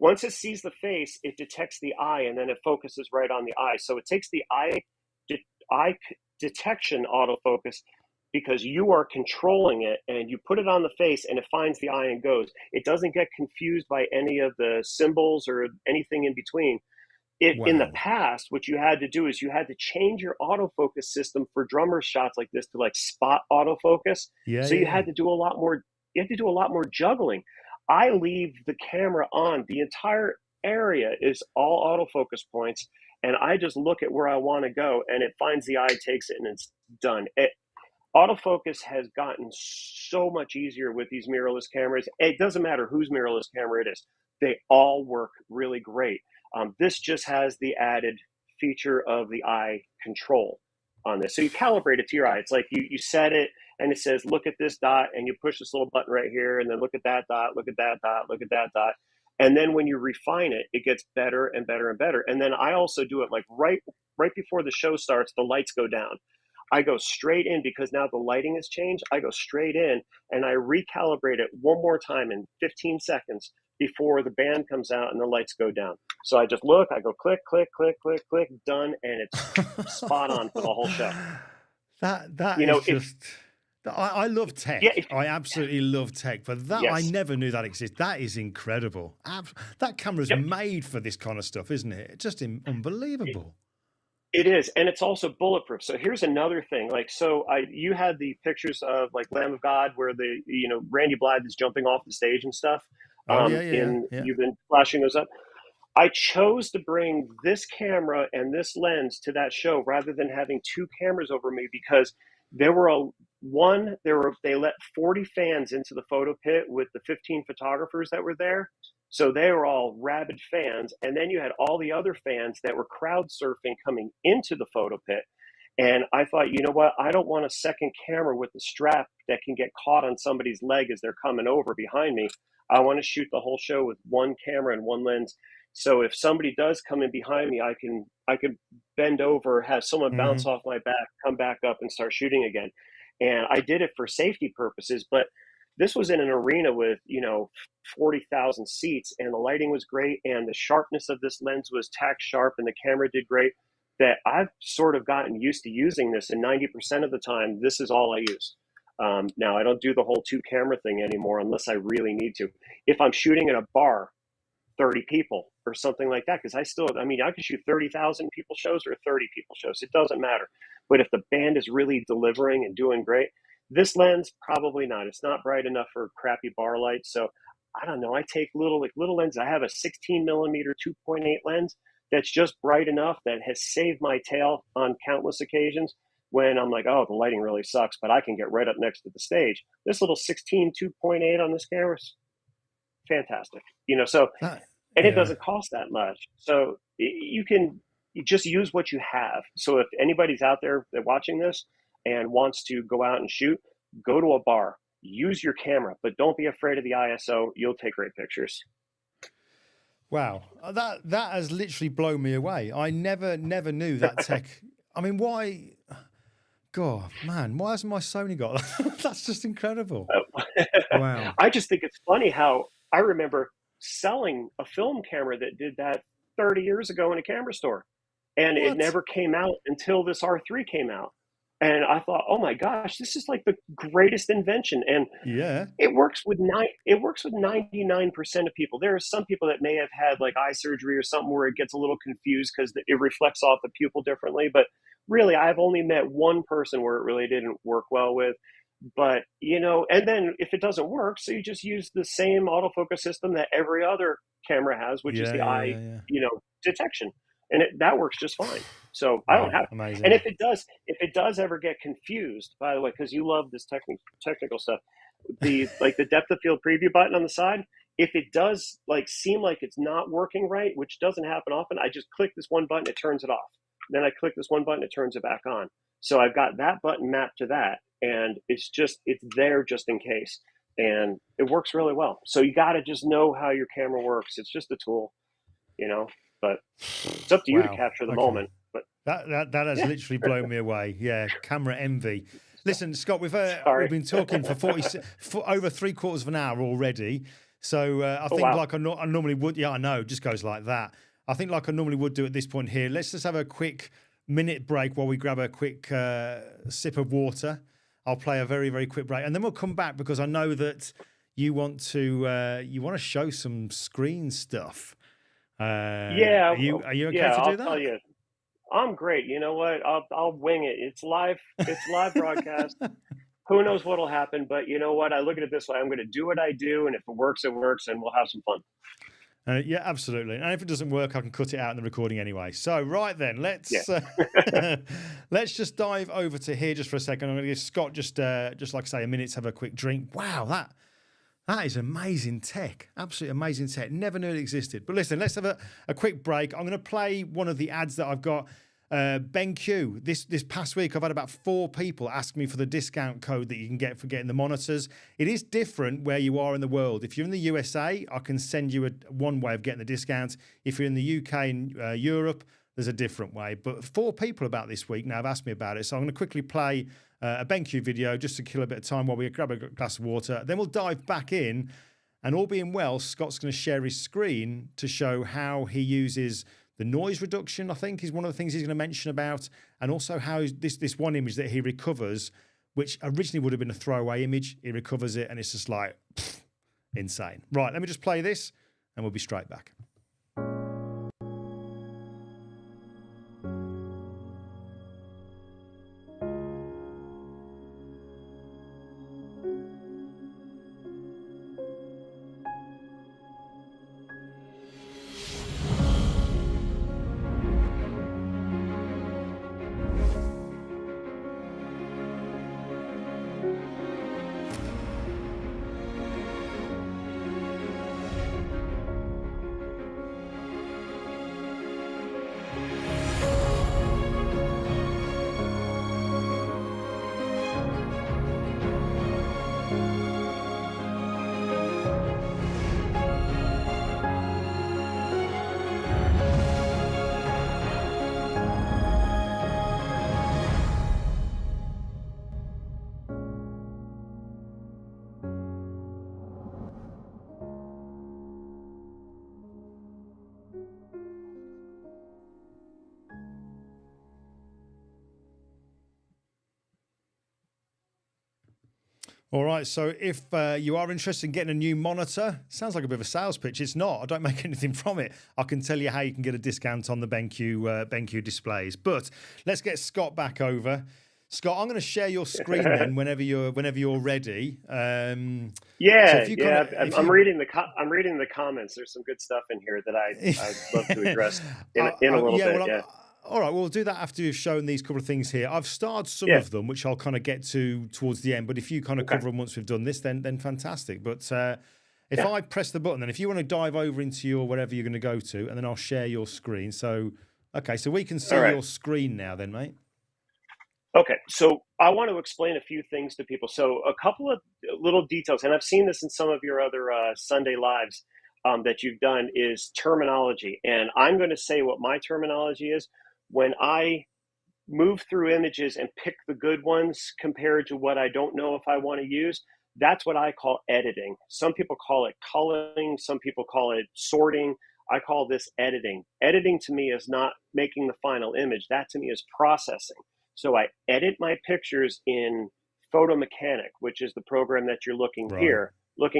once it sees the face, it detects the eye, and then it focuses right on the eye. So it takes the eye detection autofocus, because you are controlling it, and you put it on the face, and it finds the eye and goes. It doesn't get confused by any of the symbols or anything in between. In the past, what you had to do is you had to change your autofocus system for drummer shots like this to like spot autofocus. You had to do a lot more. You have to do a lot more juggling. I leave the camera on. The entire area is all autofocus points, and I just look at where I want to go, and it finds the eye, takes it, and it's done. Autofocus has gotten so much easier with these mirrorless cameras. It doesn't matter whose mirrorless camera it is. They all work really great. This just has the added feature of the eye control on this. So you calibrate it to your eye. It's like you set it, and it says, look at this dot, and you push this little button right here, and then look at that dot, look at that dot, look at that dot. And then when you refine it, it gets better and better and better. And then I also do it like right before the show starts, the lights go down. I go straight in, because now the lighting has changed. I go straight in, and I recalibrate it one more time in 15 seconds before the band comes out and the lights go down. So I just look, I go click, click, click, click, click, done, and it's spot on for the whole show. I love tech. Yeah, I absolutely love tech, but I never knew that existed. That is incredible. That camera's made for this kind of stuff, isn't it? It's just unbelievable. It is, and it's also bulletproof. So here's another thing. You had the pictures of like Lamb of God, where Randy Blythe is jumping off the stage and stuff. You've been flashing those up. I chose to bring this camera and this lens to that show rather than having two cameras over me, because they let 40 fans into the photo pit with the 15 photographers that were there. So they were all rabid fans. And then you had all the other fans that were crowd surfing coming into the photo pit. And I thought, you know what? I don't want a second camera with a strap that can get caught on somebody's leg as they're coming over behind me. I want to shoot the whole show with one camera and one lens. So if somebody does come in behind me, I can bend over, have someone bounce off my back, come back up, and start shooting again. And I did it for safety purposes, but this was in an arena with 40,000 seats, and the lighting was great, and the sharpness of this lens was tack sharp, and the camera did great. That I've sort of gotten used to using this, and 90% of the time, this is all I use. Now, I don't do the whole two camera thing anymore unless I really need to. If I'm shooting at a bar, 30 people or something like that, because I could shoot 30,000 people shows or 30 people shows. It doesn't matter. But if the band is really delivering and doing great, this lens, probably not. It's not bright enough for crappy bar lights. So I don't know. I take little lenses. I have a 16 millimeter 2.8 lens that's just bright enough that has saved my tail on countless occasions when I'm like, oh, the lighting really sucks, but I can get right up next to the stage. This little 16 2.8 on this camera is fantastic. And it doesn't cost that much. So you just use what you have. So if anybody's out there that watching this and wants to go out and shoot, go to a bar, use your camera, but don't be afraid of the ISO. You'll take great pictures. Wow. That has literally blown me away. I never knew that tech. I mean, why? God, man, why hasn't my Sony got that? That's just incredible. Wow. I just think it's funny how I remember selling a film camera that did that 30 years ago in a camera store, and it What? never came out until this R3 came out. And I thought, oh my gosh, this is like the greatest invention. And Yeah. it works with 99% of people. There are some people that may have had like eye surgery or something where it gets a little confused because it reflects off the pupil differently. But really, I've only met one person where it really didn't work well with. But, and then if it doesn't work, so you just use the same autofocus system that every other camera has, which is Yeah, the yeah, eye, yeah, yeah. detection. And that works just fine. So I don't Wow, have, amazing. and if it does ever get confused, by the way, because you love this technical stuff, the depth of field preview button on the side, if it does seem like it's not working right, which doesn't happen often, I just click this one button, it turns it off. Then I click this one button, it turns it back on. So I've got that button mapped to that, and it's there just in case, and it works really well. So you got to just know how your camera works. It's just a tool, but it's up to you to capture the moment. But that has literally blown me away. Yeah, camera envy. Listen, Scott, we've been talking for over 3/4 of an hour already. So I think like I normally would. Yeah, I know. It just goes like that. I think like I normally would do at this point here. Let's just have a quick minute break while we grab a quick sip of water. I'll play a very, very quick break, and then we'll come back because I know that you want to show some screen stuff. Are you okay to do that? I'll tell you, I'm great. You know what? I'll wing it. It's live broadcast. Who knows what'll happen? But you know what? I look at it this way: I'm going to do what I do, and if it works, it works, and we'll have some fun. Yeah, absolutely. And if it doesn't work, I can cut it out in the recording anyway. So, right then, let's just dive over to here just for a second. I'm going to give Scott just like I say, a minute to have a quick drink. Wow, that is amazing tech. Absolutely amazing tech. Never knew it existed. But listen, let's have a quick break. I'm going to play one of the ads that I've got. 𝐵enQ. This past week, I've had about 4 people ask me for the discount code that you can get for getting the monitors. It is different where you are in the world. If you're in the USA, I can send you one way of getting the discount. If you're in the UK and Europe, there's a different way. But 4 people about this week now have asked me about it. So I'm going to quickly play a 𝐵enQ video just to kill a bit of time while we grab a glass of water. Then we'll dive back in. And all being well, Scott's going to share his screen to show how he uses the noise reduction, I think, is one of the things he's going to mention about, and also how this one image that he recovers, which originally would have been a throwaway image, he recovers it, and it's just like insane. Right, let me just play this, and we'll be straight back. All right, so if you are interested in getting a new monitor, sounds like a bit of a sales pitch. It's not. I don't make anything from it. I can tell you how you can get a discount on the 𝐵enQ displays. But let's get Scott back over. Scott, I'm going to share your screen then whenever you're ready. I'm reading the comments. There's some good stuff in here that I'd love to address in a little bit. All right, we'll do that after you've shown these couple of things here. I've starred some of them, which I'll kind of get to towards the end. But if you kind of cover them once we've done this, then fantastic. But if I press the button, then if you want to dive over into your wherever you're going to go to, and then I'll share your screen. So, okay, so we can see your screen now then, mate. Okay, so I want to explain a few things to people. So a couple of little details, and I've seen this in some of your other Sunday lives that you've done, is terminology. And I'm going to say what my terminology is. When I move through images and pick the good ones compared to what I don't know if I want to use. That's what I call editing. Some people call it culling, some people call it sorting. I call this editing. Editing to me is not making the final image. That to me is processing. So I edit my pictures in Photo Mechanic, which is the program that you're looking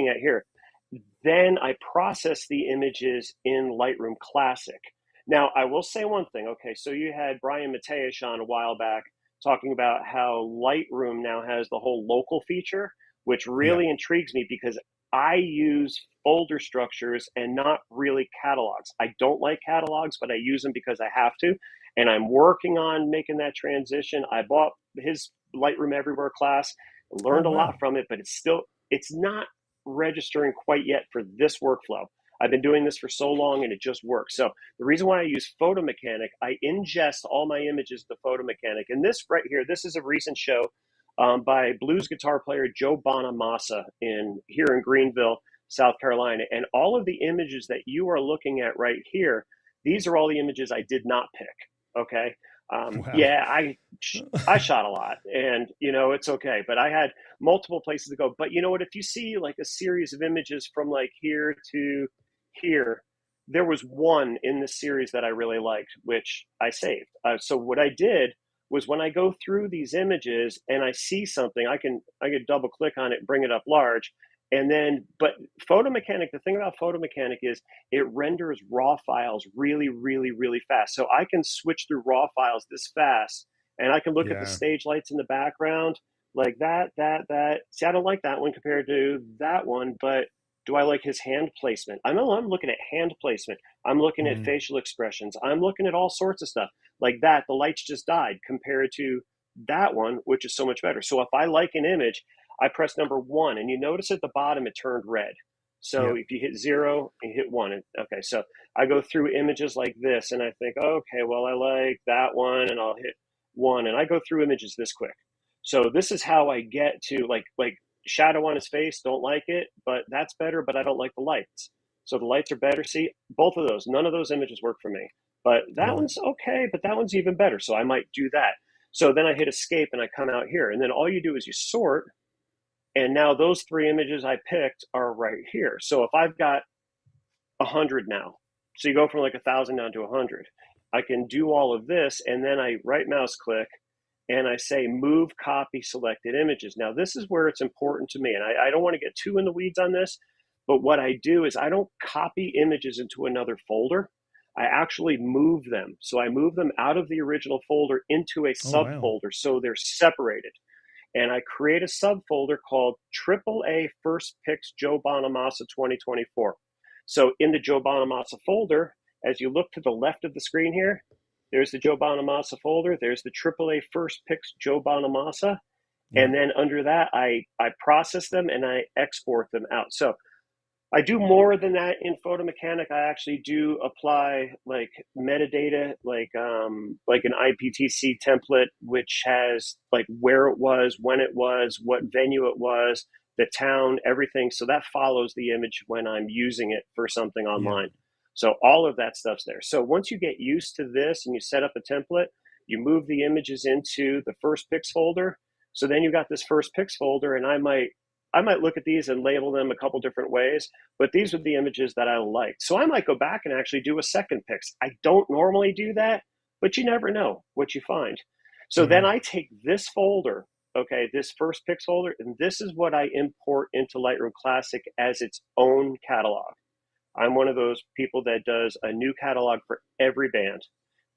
at here. Then I process the images in Lightroom Classic. Now, I will say one thing. Okay, so you had Brian Mateus on a while back talking about how Lightroom now has the whole local feature, which really intrigues me because I use folder structures and not really catalogs. I don't like catalogs, but I use them because I have to. And I'm working on making that transition. I bought his Lightroom Everywhere class, learned a lot from it, but it's not registering quite yet for this workflow. I've been doing this for so long and it just works. So the reason why I use Photo Mechanic, I ingest all my images to Photo Mechanic. And this right here, this is a recent show by blues guitar player Joe Bonamassa here in Greenville, South Carolina. And all of the images that you are looking at right here, these are all the images I did not pick. Okay. Yeah, I shot a lot and, it's okay. But I had multiple places to go. But you know what? If you see like a series of images from like here to here, there was one in this series that I really liked, which I saved. So what I did was when I go through these images and I see something, I can double click on it and bring it up large. And then, but Photo Mechanic, the thing about Photo Mechanic is it renders raw files really, really, really fast. So I can switch through raw files this fast and I can look at the stage lights in the background like that. See, I don't like that one compared to that one, but do I like his hand placement? I'm looking at hand placement. I'm looking at facial expressions. I'm looking at all sorts of stuff like that. The lights just died compared to that one, which is so much better. So if I like an image, I press number 1 and you notice at the bottom, it turned red. So if you hit 0 and hit 1, okay. So I go through images like this and I think, okay, well, I like that one and I'll hit 1 and I go through images this quick. So this is how I get to like shadow on his face. Don't like it, but that's better, but I don't like the lights. So the lights are better. See, both of those, none of those images work for me, but that one's okay, but that one's even better. So I might do that. So then I hit escape and I come out here and then all you do is you sort. And now those 3 images I picked are right here. So if I've got 100 now, so you go from like 1,000 down to 100, I can do all of this. And then I right mouse click and I say move copy selected images. Now this is where it's important to me. And I don't want to get too in the weeds on this, but what I do is I don't copy images into another folder. I actually move them. So I move them out of the original folder into a subfolder. So they're separated. And I create a subfolder called AAA First Picks Joe Bonamassa 2024. So in the Joe Bonamassa folder, as you look to the left of the screen here, there's the Joe Bonamassa folder. There's the AAA First Picks Joe Bonamassa. And then under that, I process them and I export them out. So I do more than that in Photo Mechanic. I actually do apply like metadata, like an IPTC template, which has like where it was, when it was, what venue it was, the town, everything. So that follows the image when I'm using it for something online. So all of that stuff's there. So once you get used to this and you set up a template, you move the images into the first picks folder. So then you got this first picks folder and I might look at these and label them a couple different ways, but these are the images that I liked. So I might go back and actually do a second picks. I don't normally do that, but you never know what you find. So then I take this folder, okay, this first picks folder, and this is what I import into Lightroom Classic as its own catalog. I'm one of those people that does a new catalog for every band,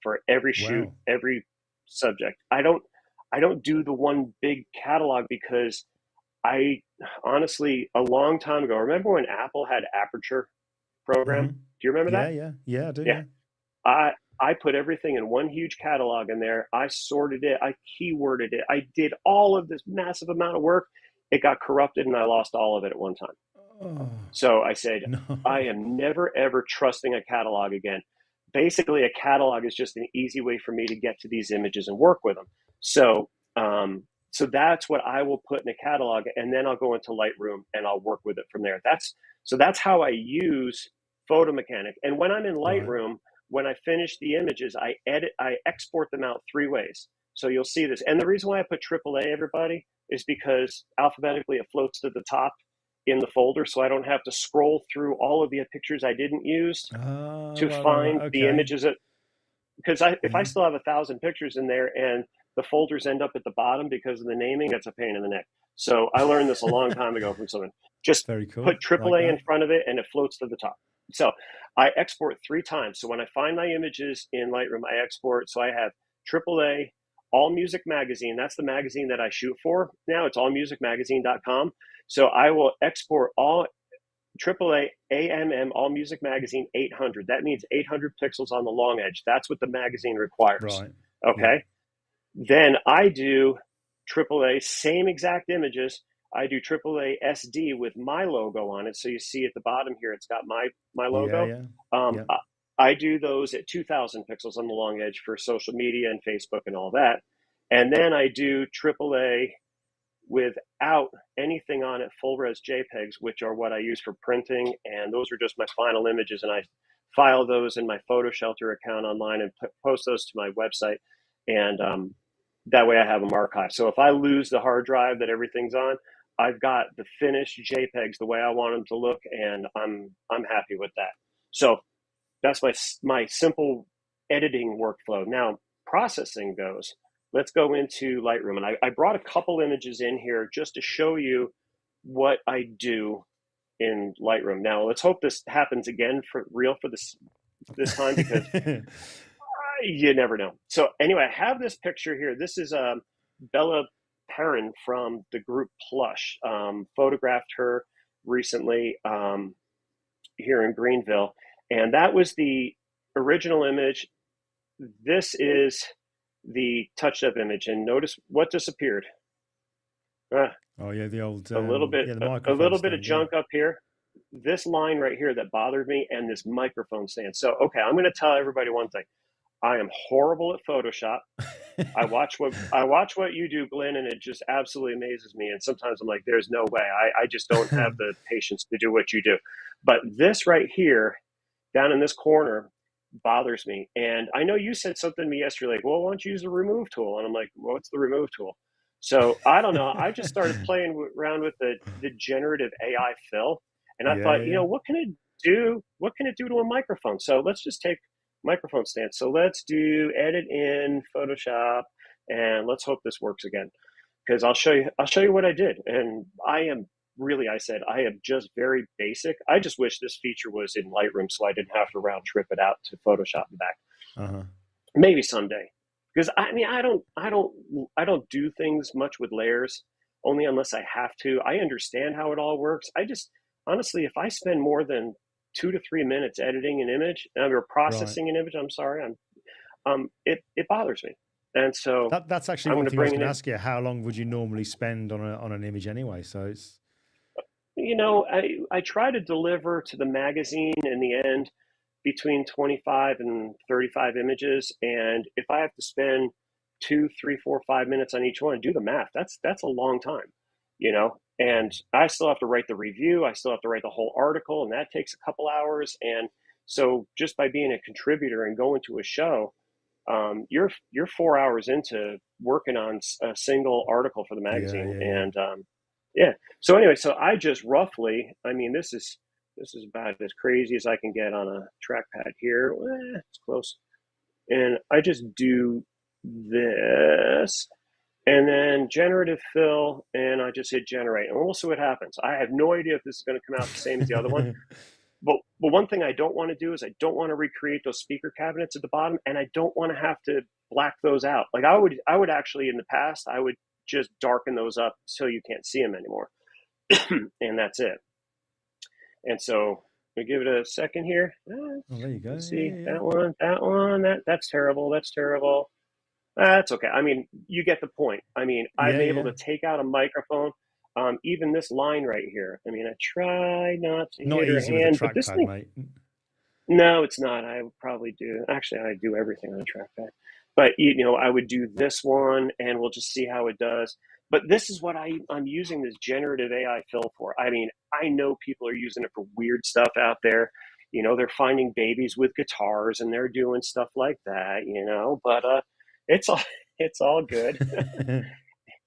for every shoot, every subject. I don't do the one big catalog because I honestly, a long time ago, remember when Apple had Aperture program? Do you remember that? Yeah, I do. Yeah. I put everything in one huge catalog in there. I sorted it. I keyworded it. I did all of this massive amount of work. It got corrupted and I lost all of it at one time. So I said, I am never, ever trusting a catalog again. Basically, a catalog is just an easy way for me to get to these images and work with them. So that's what I will put in a catalog, and then I'll go into Lightroom and I'll work with it from there. That's how I use Photo Mechanic. And when I'm in Lightroom, when I finish the images, I export them out 3 ways. So you'll see this. And the reason why I put AAA, everybody, is because alphabetically it floats to the top in the folder, so I don't have to scroll through all of the pictures I didn't use to find the images that, because if I still have 1,000 pictures in there and the folders end up at the bottom because of the naming, that's a pain in the neck. So I learned this a long time ago from someone. Just Very cool. put AAA in front of it and it floats to the top. So I export 3 times. So when I find my images in Lightroom, I export. So I have AAA, All Music Magazine. That's the magazine that I shoot for now. It's allmusicmagazine.com. So I will export all AAA AMM All Music Magazine 800. That means 800 pixels on the long edge. That's what the magazine requires. Right. Okay. Yeah. Then I do AAA, same exact images. I do AAA SD with my logo on it. So you see at the bottom here, it's got my logo. I do those at 2,000 pixels on the long edge for social media and Facebook and all that. And then I do AAA without anything on it, full res JPEGs, which are what I use for printing. And those are just my final images. And I file those in my Photo Shelter account online and post those to my website. And that way I have them archived. So if I lose the hard drive that everything's on, I've got the finished JPEGs the way I want them to look, and I'm happy with that. So that's my simple editing workflow. Now, processing goes. Let's go into Lightroom. And I brought a couple images in here just to show you what I do in Lightroom. Now, let's hope this happens again for real for this time, because you never know. So anyway, I have this picture here. This is Bella Perrin from the group Plush. Photographed her recently here in Greenville. And that was the original image. This is the touched up image. And notice what disappeared. Oh yeah, the old a little bit of junk up here. This line right here that bothered me, and this microphone stand. So okay, I'm going to tell everybody one thing. I am horrible at Photoshop. I watch what you do, Glenn, and it just absolutely amazes me. And sometimes I'm like, there's no way. I just don't have the patience to do what you do. But this right here, down in this corner, bothers me. And I know you said something to me yesterday, like, well, why don't you use the remove tool? And I'm like, well, what's the remove tool? So I don't know. I just started playing around with the generative AI fill. And I thought, what can it do? What can it do to a microphone? So let's just take microphone stand. So let's do edit in Photoshop, and let's hope this works again, because I'll show you what I did. And I am just very basic. I just wish this feature was in Lightroom so I didn't have to round trip it out to Photoshop and back. Maybe someday, because I don't do things much with layers, only unless I have to. I understand how it all works. I just honestly, if I spend more than 2 to 3 minutes editing an image or processing an image, it bothers me. And so that's actually one thing I was going to ask you. How long would you normally spend on an image anyway? So it's, I try to deliver to the magazine in the end between 25 and 35 images. And if I have to spend 2, 3, 4, 5 minutes on each one, do the math. That's a long time, and I still have to write the review. I still have to write the whole article, and that takes a couple hours. And so just by being a contributor and going to a show, you're 4 hours into working on a single article for the magazine. And so anyway, so I just roughly, this is about as crazy as I can get on a trackpad here. It's close. And I just do this. And then generative fill, and I just hit generate, and we'll see what happens. I have no idea if this is going to come out the same as the other one. But one thing I don't want to do is I don't want to recreate those speaker cabinets at the bottom, and I don't want to have to black those out. Like I would actually, in the past, I would just darken those up so you can't see them anymore. And that's it. And so we give it a second here. There you go. Let's see that one. That's terrible. That's terrible. That's okay. You get the point. I'm able to take out a microphone. Even this line right here. I try not to hit her hand, but this thing, mate. No, it's not. I would probably do. Actually, I do everything on a trackpad. But I would do this one, and we'll just see how it does. But this is what I'm using this generative AI fill for. I know people are using it for weird stuff out there. They're finding babies with guitars, and they're doing stuff like that. But it's It's all good.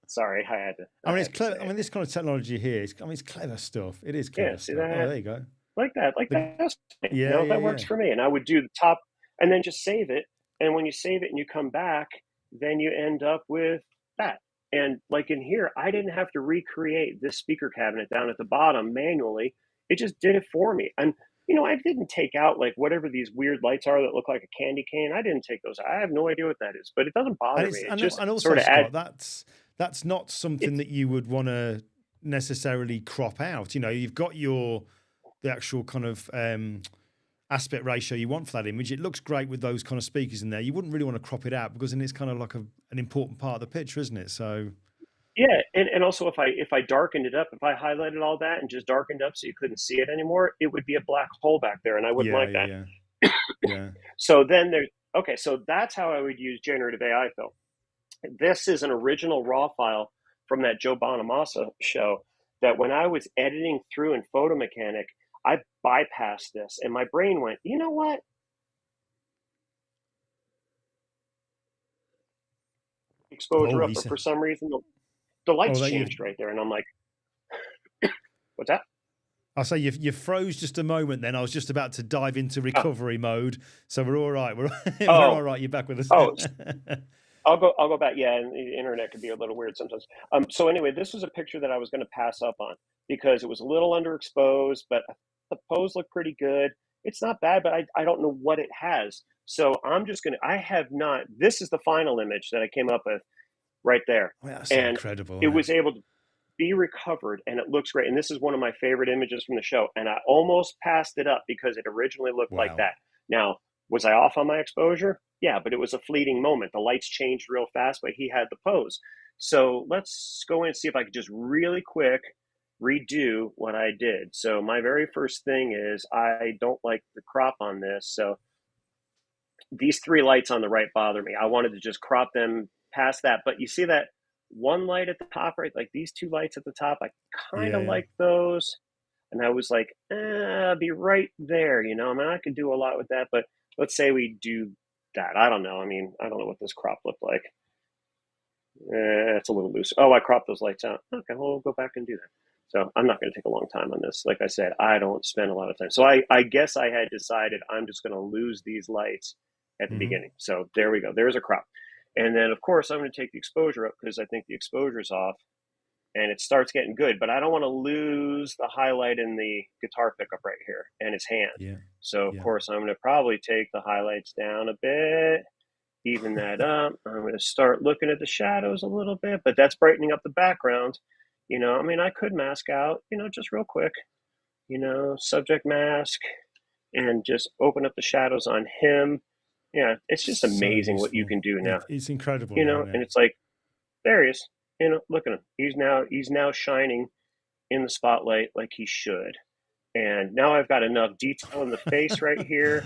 Sorry, I had to. I mean, it's clever. I mean, this kind of technology here, it's clever stuff. It is clever See stuff. Oh, that? there you go. Like that. That's Yeah, that yeah, works yeah. for me. And I would do the top and then just save it. And when you save it and you come back, then you end up with that. And like in here, I didn't have to recreate this speaker cabinet down at the bottom manually. It just did it for me. And I didn't take out like whatever these weird lights are that look like a candy cane. I didn't take those out. I have no idea what that is, but it doesn't bother me. It just and also, sort of Scott, that's not something that you would want to necessarily crop out. You've got the actual kind of aspect ratio you want for that image. It looks great with those kind of speakers in there. You wouldn't really want to crop it out because then it's kind of like an important part of the picture, isn't it? So yeah, and also if I darkened it up, if I highlighted all that and just darkened up so you couldn't see it anymore, it would be a black hole back there, and I wouldn't like that. Yeah. So then so that's how I would use generative AI, Phil. This is an original raw file from that Joe Bonamassa show that when I was editing through in Photo Mechanic, I bypassed this and my brain went, you know what? Exposure up, but for some reason the lights changed right there, and I'm like, what's that? I'll say you froze just a moment. Then I was just about to dive into recovery mode, so we're all right. We're all right. You're back with us. I'll go back. Yeah, and the internet can be a little weird sometimes. So anyway, this was a picture that I was going to pass up on because it was a little underexposed, but the pose looked pretty good. It's not bad, but I don't know what it has. So I'm just going to, this is the final image that I came up with right there. Oh, that's and incredible. It was able to be recovered and it looks great. And this is one of my favorite images from the show. And I almost passed it up because it originally looked like that. Now, was I off on my exposure? Yeah, but it was a fleeting moment. The lights changed real fast, but he had the pose. So let's go in and see if I could just really quick redo what I did. So my very first thing is I don't like the crop on this. So these three lights on the right bother me. I wanted to just crop them past that. But you see that one light at the top, right? Like these two lights at the top, I kind of like those. And I was like, I'll be right there, I mean, I could do a lot with that, but let's say we do that. I don't know. I mean, I don't know what this crop looked like. It's a little loose. Oh, I cropped those lights out. Okay, well, we'll go back and do that. So I'm not going to take a long time on this. Like I said, I don't spend a lot of time. So I guess I had decided I'm just going to lose these lights at the beginning. So there we go. There's a crop. And then, of course, I'm going to take the exposure up because I think the exposure's off. And it starts getting good, but I don't want to lose the highlight in the guitar pickup right here and his hand. Yeah. So, of course, I'm going to probably take the highlights down a bit, even that up. I'm going to start looking at the shadows a little bit, but that's brightening up the background. I mean, I could mask out, just real quick, subject mask and just open up the shadows on him. Yeah, it's just amazing what you can do now. It's incredible. And it's like, there he is. Look at him. He's now shining in the spotlight like he should. And now I've got enough detail in the face right here.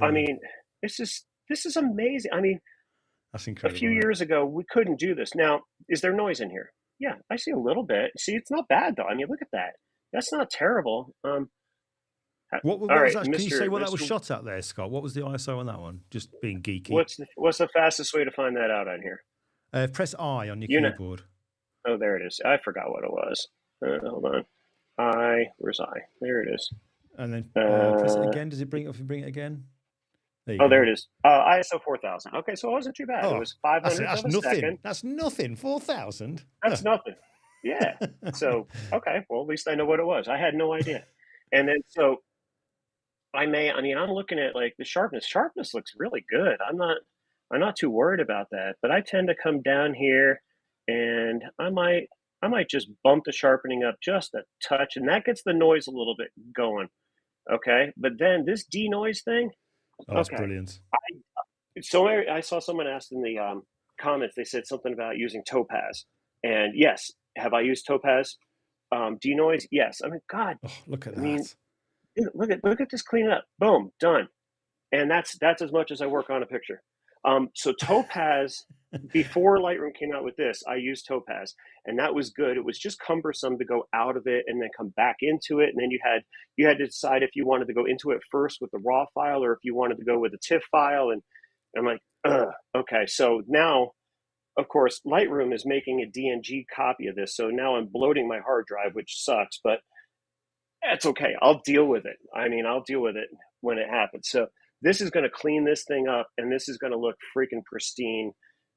I mean, this is amazing. I mean, that's incredible. A few years ago, we couldn't do this. Now, is there noise in here? Yeah, I see a little bit. See, it's not bad though. I mean, look at that. That's not terrible. What was that? Can you say what that was shot at there, Scott? What was the ISO on that one? Just being geeky. What's the fastest way to find that out on here? Press I on your keyboard. Oh, there it is. I forgot what it was. Hold on. Where's I? There it is. And then press it again. Does it bring it up if you bring it again? There it is. ISO 4000. Okay, so it wasn't too bad. It was 500 that's of a nothing. second. That's nothing. 4,000. That's nothing. Yeah. So, okay. Well, at least I know what it was. I had no idea. And then, so I'm looking at like the sharpness. Sharpness looks really good. I'm not too worried about that, but I tend to come down here and I might just bump the sharpening up just a touch, and that gets the noise a little bit going. Okay. But then this denoise thing. That's brilliant. I saw someone asked in the comments, they said something about using Topaz. And yes, have I used Topaz denoise? Yes. I mean, God, look at that. Mean, look at this cleanup. Boom, done. And that's as much as I work on a picture. So Topaz, before Lightroom came out with this, I used Topaz, and that was good. It was just cumbersome to go out of it and then come back into it, and then you had to decide if you wanted to go into it first with the raw file or if you wanted to go with the TIFF file. And I'm like, okay. So now of course, Lightroom is making a DNG copy of this. So now I'm bloating my hard drive, which sucks, but it's okay. I'll deal with it. I mean, I'll deal with it when it happens. So this is going to clean this thing up, and this is going to look freaking pristine.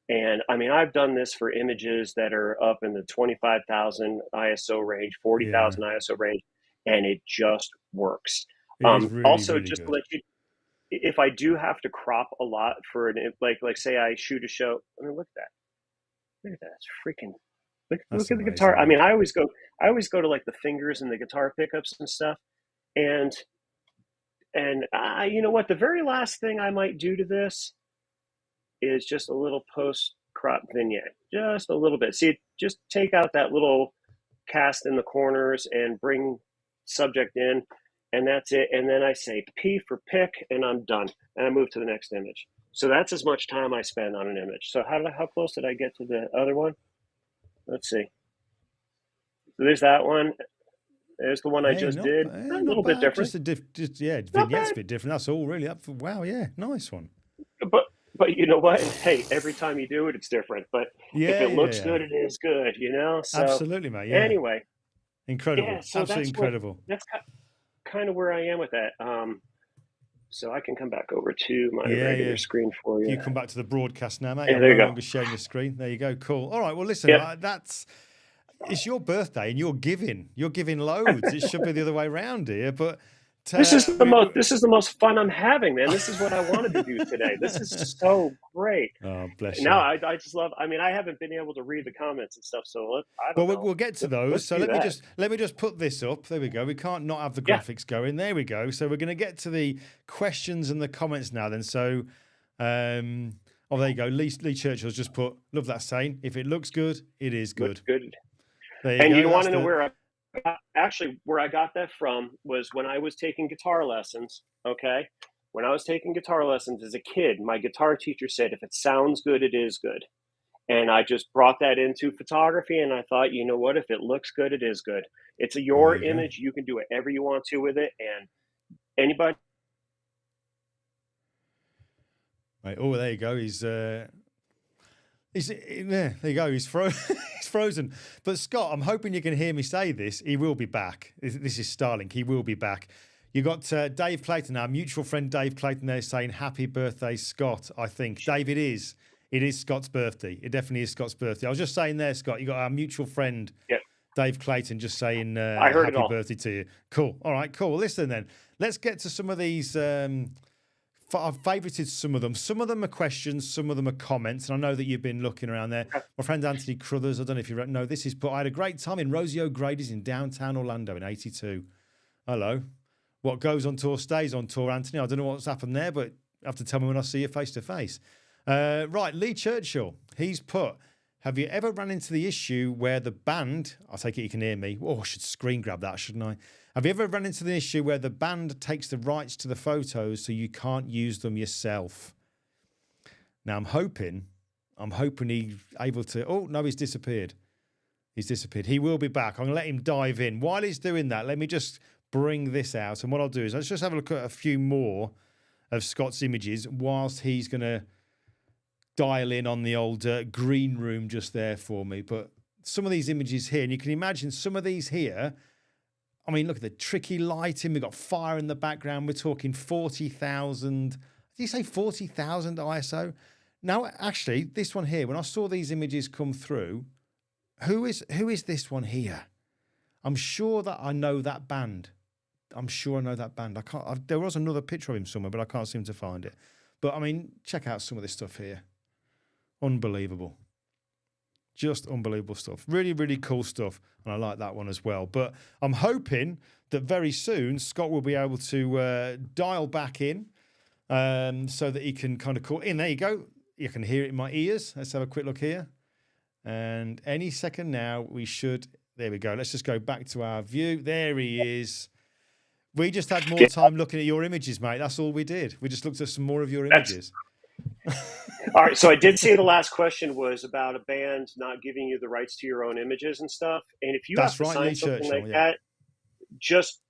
And I mean, I've done this for images that are up in the 25,000 ISO range, 40,000 ISO range, and it just works. It is really, also, really just good. to let you, if I do have to crop a lot for like say I shoot a show, I mean, look at that. Look at that. It's freaking, look at the guitar. I mean, I always go to like the fingers and the guitar pickups and stuff. And you know what? The very last thing I might do to this is just a little post crop vignette, just a little bit. See, just take out that little cast in the corners and bring subject in, and that's it. And then I say P for pick, and I'm done. And I move to the next image. So that's as much time I spend on an image. So how close did I get to the other one? Let's see. So there's that one. There's the one I just did. A little bit different. Vignette's a bit different. That's all really up for. Wow, yeah, nice one. But you know what? Hey, every time you do it, it's different. But if it looks good, it is good. You know. So, absolutely, mate. Yeah. Anyway, incredible. Yeah, so absolutely incredible. That's kind of where I am with that. So I can come back over to my regular screen for you. You come back to the broadcast now, mate. Yeah, there you go. No longer sharing your screen. There you go. Cool. All right. Well, listen, it's your birthday and you're giving loads. It should be the other way around here, but this is the most fun I'm having, man. This is what I wanted to do today. This is so great. Oh, bless you. Now I just love. I mean, I haven't been able to read the comments and stuff, so we'll get to those. So let me just put this up. There we go. We can't not have the graphics going. There we go. So we're going to get to the questions and the comments now. Then so. There you go. Lee Churchill's just put. Love that saying. If it looks good, it is good. Looks good. And you want to know where I got that from was when I was taking guitar lessons. Okay. When I was taking guitar lessons as a kid, my guitar teacher said, if it sounds good, it is good. And I just brought that into photography. And I thought, you know what, if it looks good, it is good. It's your image. You can do whatever you want to with it. And anybody. Right. Oh, there you go. There you go. He's frozen. But Scott, I'm hoping you can hear me say this. He will be back. This is Starlink. He will be back. You got Dave Clayton, our mutual friend Dave Clayton there saying happy birthday, Scott, I think. Dave, it is Scott's birthday. It definitely is Scott's birthday. I was just saying there, Scott, you got our mutual friend Dave Clayton just saying I heard happy birthday to you. Cool. All right, cool. Listen then, let's get to some of these I've favorited some of them. Some of them are questions, some of them are comments. And I know that you've been looking around there. My friend Anthony Crothers, I don't know if you know this, I had a great time in Rosie O'Grady's in downtown Orlando in 82. Hello. What goes on tour stays on tour, Anthony. I don't know what's happened there, but you have to tell me when I see you face to face. Right, Lee Churchill, he's put, have you ever run into the issue where the band, I take it you can hear me. Oh, I should screen grab that, shouldn't I? Have you ever run into the issue where the band takes the rights to the photos so you can't use them yourself? Now, I'm hoping he's able to... Oh, no, he's disappeared. He will be back. I'm going to let him dive in. While he's doing that, let me just bring this out. And what I'll do is let's just have a look at a few more of Scott's images whilst he's going to dial in on the old green room just there for me. But some of these images here, and you can imagine some of these here... I mean, look at the tricky lighting. We've got fire in the background. We're talking 40,000. Did you say 40,000 ISO? Now, actually, this one here, when I saw these images come through, who is this one here? I'm sure that I know that band. There was another picture of him somewhere, but I can't seem to find it. But, I mean, check out some of this stuff here. Unbelievable. Just unbelievable stuff. Really, really cool stuff. And I like that one as well. But I'm hoping that very soon Scott will be able to dial back in so that he can kind of call in. There you go. You can hear it in my ears. Let's have a quick look here. And any second now, we should... There we go. Let's just go back to our view. There he is. We just had more time looking at your images, mate. That's all we did. We just looked at some more of your images. All right, so I did say the last question was about a band not giving you the rights to your own images and stuff. And if you have to sign something like that, just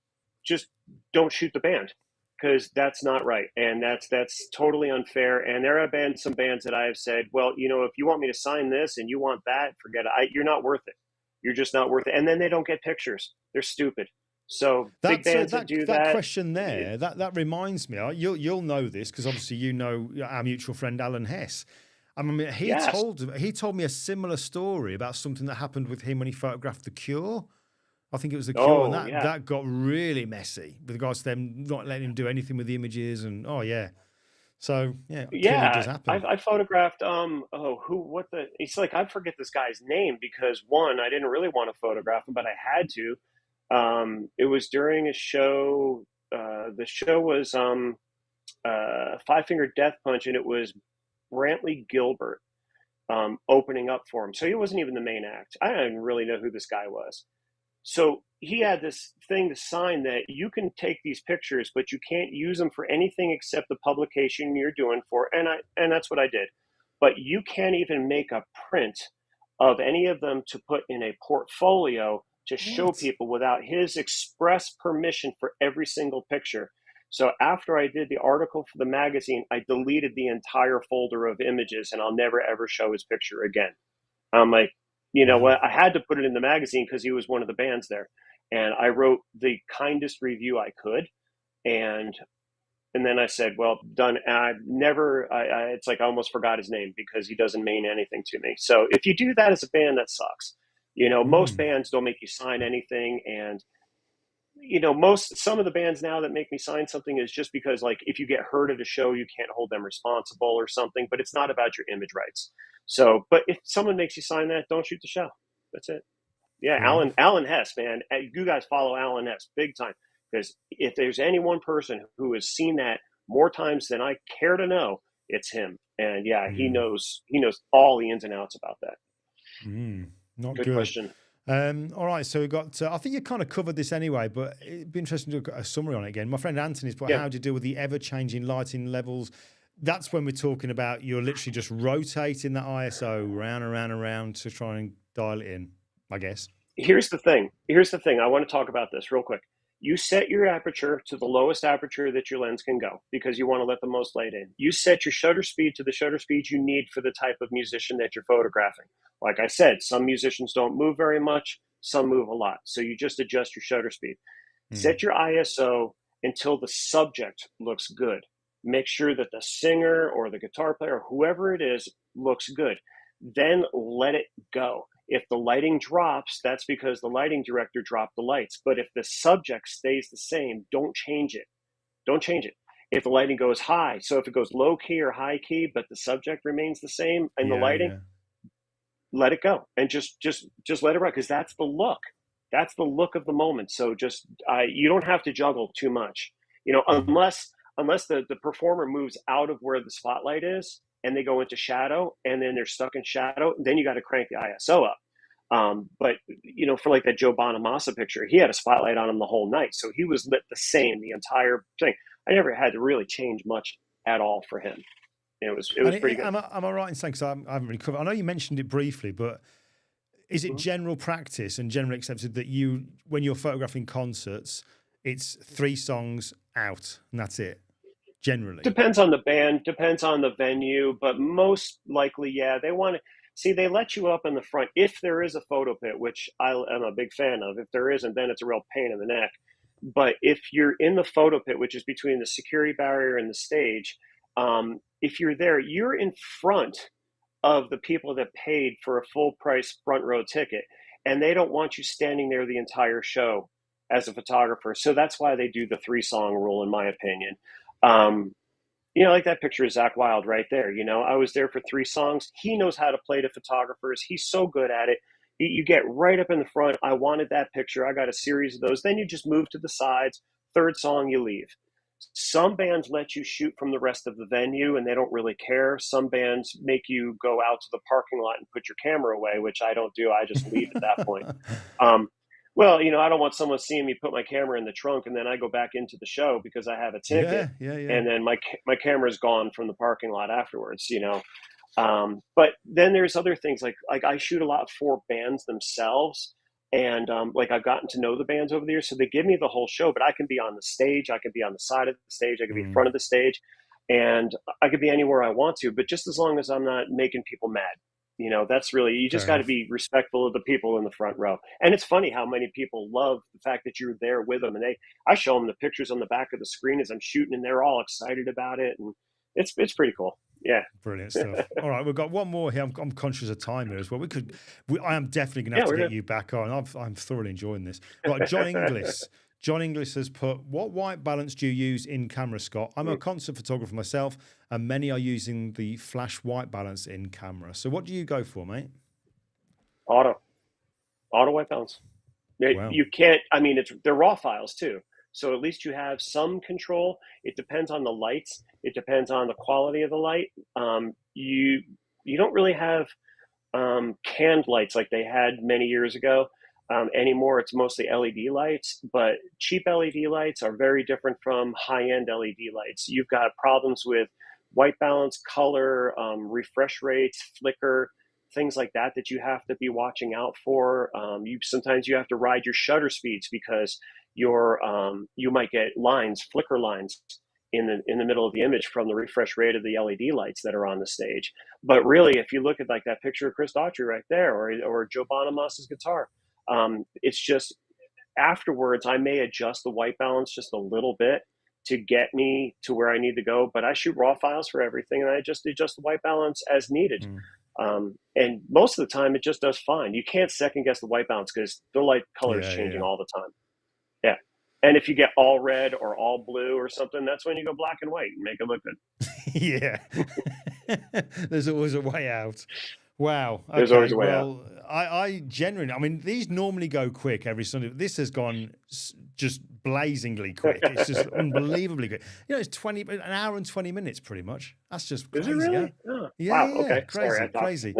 don't shoot the band. because that's not right, and that's totally unfair. And there have been some bands that I have said, well, if you want me to sign this and you want that, forget it. You're not worth it. You're just not worth it. And then they don't get pictures. They're stupid. So big bands that do that that. question there, that reminds me. You'll know this because obviously you know our mutual friend Alan Hess. I mean, he told me a similar story about something that happened with him when he photographed The Cure. I think it was The Cure, and that got really messy with regards to them not letting him do anything with the images, and so killing does happen. I photographed it's like, I forget this guy's name because one, I didn't really want to photograph him, but I had to. It was during a show. The show was Five Finger Death Punch, and it was Brantley Gilbert opening up for him. So he wasn't even the main act. I didn't really know who this guy was. So he had this thing to sign that you can take these pictures, but you can't use them for anything except the publication you're doing for. And that's what I did. But you can't even make a print of any of them to put in a portfolio to show people without his express permission for every single picture. So after I did the article for the magazine, I deleted the entire folder of images, and I'll never, ever show his picture again. I'm like, you know what? I had to put it in the magazine because he was one of the bands there. And I wrote the kindest review I could. And then I said, well, done. It's like I almost forgot his name because he doesn't mean anything to me. So if you do that as a band, that sucks. Most bands don't make you sign anything. And, some of the bands now that make me sign something is just because, like, if you get hurt at a show, you can't hold them responsible or something, but it's not about your image rights. So, but if someone makes you sign that, don't shoot the show. That's it. Yeah. Alan Hess, man, you guys follow Alan Hess big time, because if there's any one person who has seen that more times than I care to know, it's him. And he knows all the ins and outs about that. Not good question. All right, so we've got, I think you kind of covered this anyway, but it'd be interesting to do a summary on it again. My friend Anthony's put, how do you deal with the ever-changing lighting levels? That's when we're talking about you're literally just rotating that ISO round and round and round to try and dial it in, I guess. Here's the thing. I want to talk about this real quick. You set your aperture to the lowest aperture that your lens can go because you want to let the most light in. You set your shutter speed to the shutter speed you need for the type of musician that you're photographing. Like I said, some musicians don't move very much, some move a lot. So you just adjust your shutter speed. Set your ISO until the subject looks good. Make sure that the singer or the guitar player, or whoever it is, looks good. Then let it go. If the lighting drops, that's because the lighting director dropped the lights. But if the subject stays the same, don't change it. Don't change it. If the lighting goes high, so if it goes low key or high key, but the subject remains the same and the lighting, let it go and just let it run, because that's the look. That's the look of the moment. So just you don't have to juggle too much, unless the performer moves out of where the spotlight is and they go into shadow and then they're stuck in shadow, then you got to crank the ISO up. But for like that Joe Bonamassa picture, he had a spotlight on him the whole night. So he was lit the same, the entire thing. I never had to really change much at all for him. It was pretty good. Am I right in saying, because I haven't really covered, I know you mentioned it briefly, but is it general practice and generally accepted that when you're photographing concerts, it's 3 songs out and that's it? Generally depends on the band, depends on the venue, but most likely, they want to see, they let you up in the front if there is a photo pit, which I am a big fan of. If there isn't, then it's a real pain in the neck. But if you're in the photo pit, which is between the security barrier and the stage, if you're there, you're in front of the people that paid for a full price front row ticket, and they don't want you standing there the entire show as a photographer. So that's why they do the 3-song rule, in my opinion. Like that picture of Zakk Wylde right there. I was there for 3 songs. He knows how to play to photographers. He's so good at it. You get right up in the front. I wanted that picture. I got a series of those. Then you just move to the sides. 3rd song, you leave. Some bands let you shoot from the rest of the venue and they don't really care. Some bands make you go out to the parking lot and put your camera away, which I don't do. I just leave at that point. Well, I don't want someone seeing me put my camera in the trunk and then I go back into the show because I have a ticket. And then my camera's gone from the parking lot afterwards, But then there's other things like I shoot a lot for bands themselves. And like I've gotten to know the bands over the years, so they give me the whole show, but I can be on the stage, I can be on the side of the stage, I can be in front of the stage, and I could be anywhere I want to, but just as long as I'm not making people mad. That's really, you Fair just got to enough. be respectful of the people in the front row. And it's funny how many people love the fact that you're there with them, and I show them the pictures on the back of the screen as I'm shooting, and they're all excited about it, and it's pretty cool. Yeah. Brilliant stuff. All right, we've got one more here. I'm conscious of time here as well. I am definitely going to Yeah, have to we're get good. you back on. I'm thoroughly enjoying this. Right, John Inglis. John Inglis has put, what white balance do you use in camera, Scott? I'm a concert photographer myself, and many are using the flash white balance in camera. So what do you go for, mate? Auto white balance. Wow. You can't, I mean, they're raw files too. So at least you have some control. It depends on the lights. It depends on the quality of the light. You don't really have canned lights like they had many years ago. Anymore, it's mostly LED lights, but cheap LED lights are very different from high-end LED lights. You've got problems with white balance, color, refresh rates, flicker, things like that you have to be watching out for. Sometimes you have to ride your shutter speeds because you might get flicker lines in the middle of the image from the refresh rate of the LED lights that are on the stage. But really, if you look at like that picture of Chris Daughtry right there, or Joe Bonamassa guitar, it's just afterwards I may adjust the white balance just a little bit to get me to where I need to go. But I shoot raw files for everything, and I just adjust the white balance as needed. And most of the time, it just does fine. You can't second guess the white balance because the light color is changing all the time. Yeah. And if you get all red or all blue or something, that's when you go black and white and make it look good. Yeah. There's always a way out. Wow. Okay. There's always a way out. I genuinely, I mean, these normally go quick every Sunday. This has gone just blazingly quick. It's just unbelievably quick. It's an hour and 20 minutes pretty much. That's just crazy. Is it really? Yeah. Wow. Yeah, Okay. crazy, Sorry, crazy.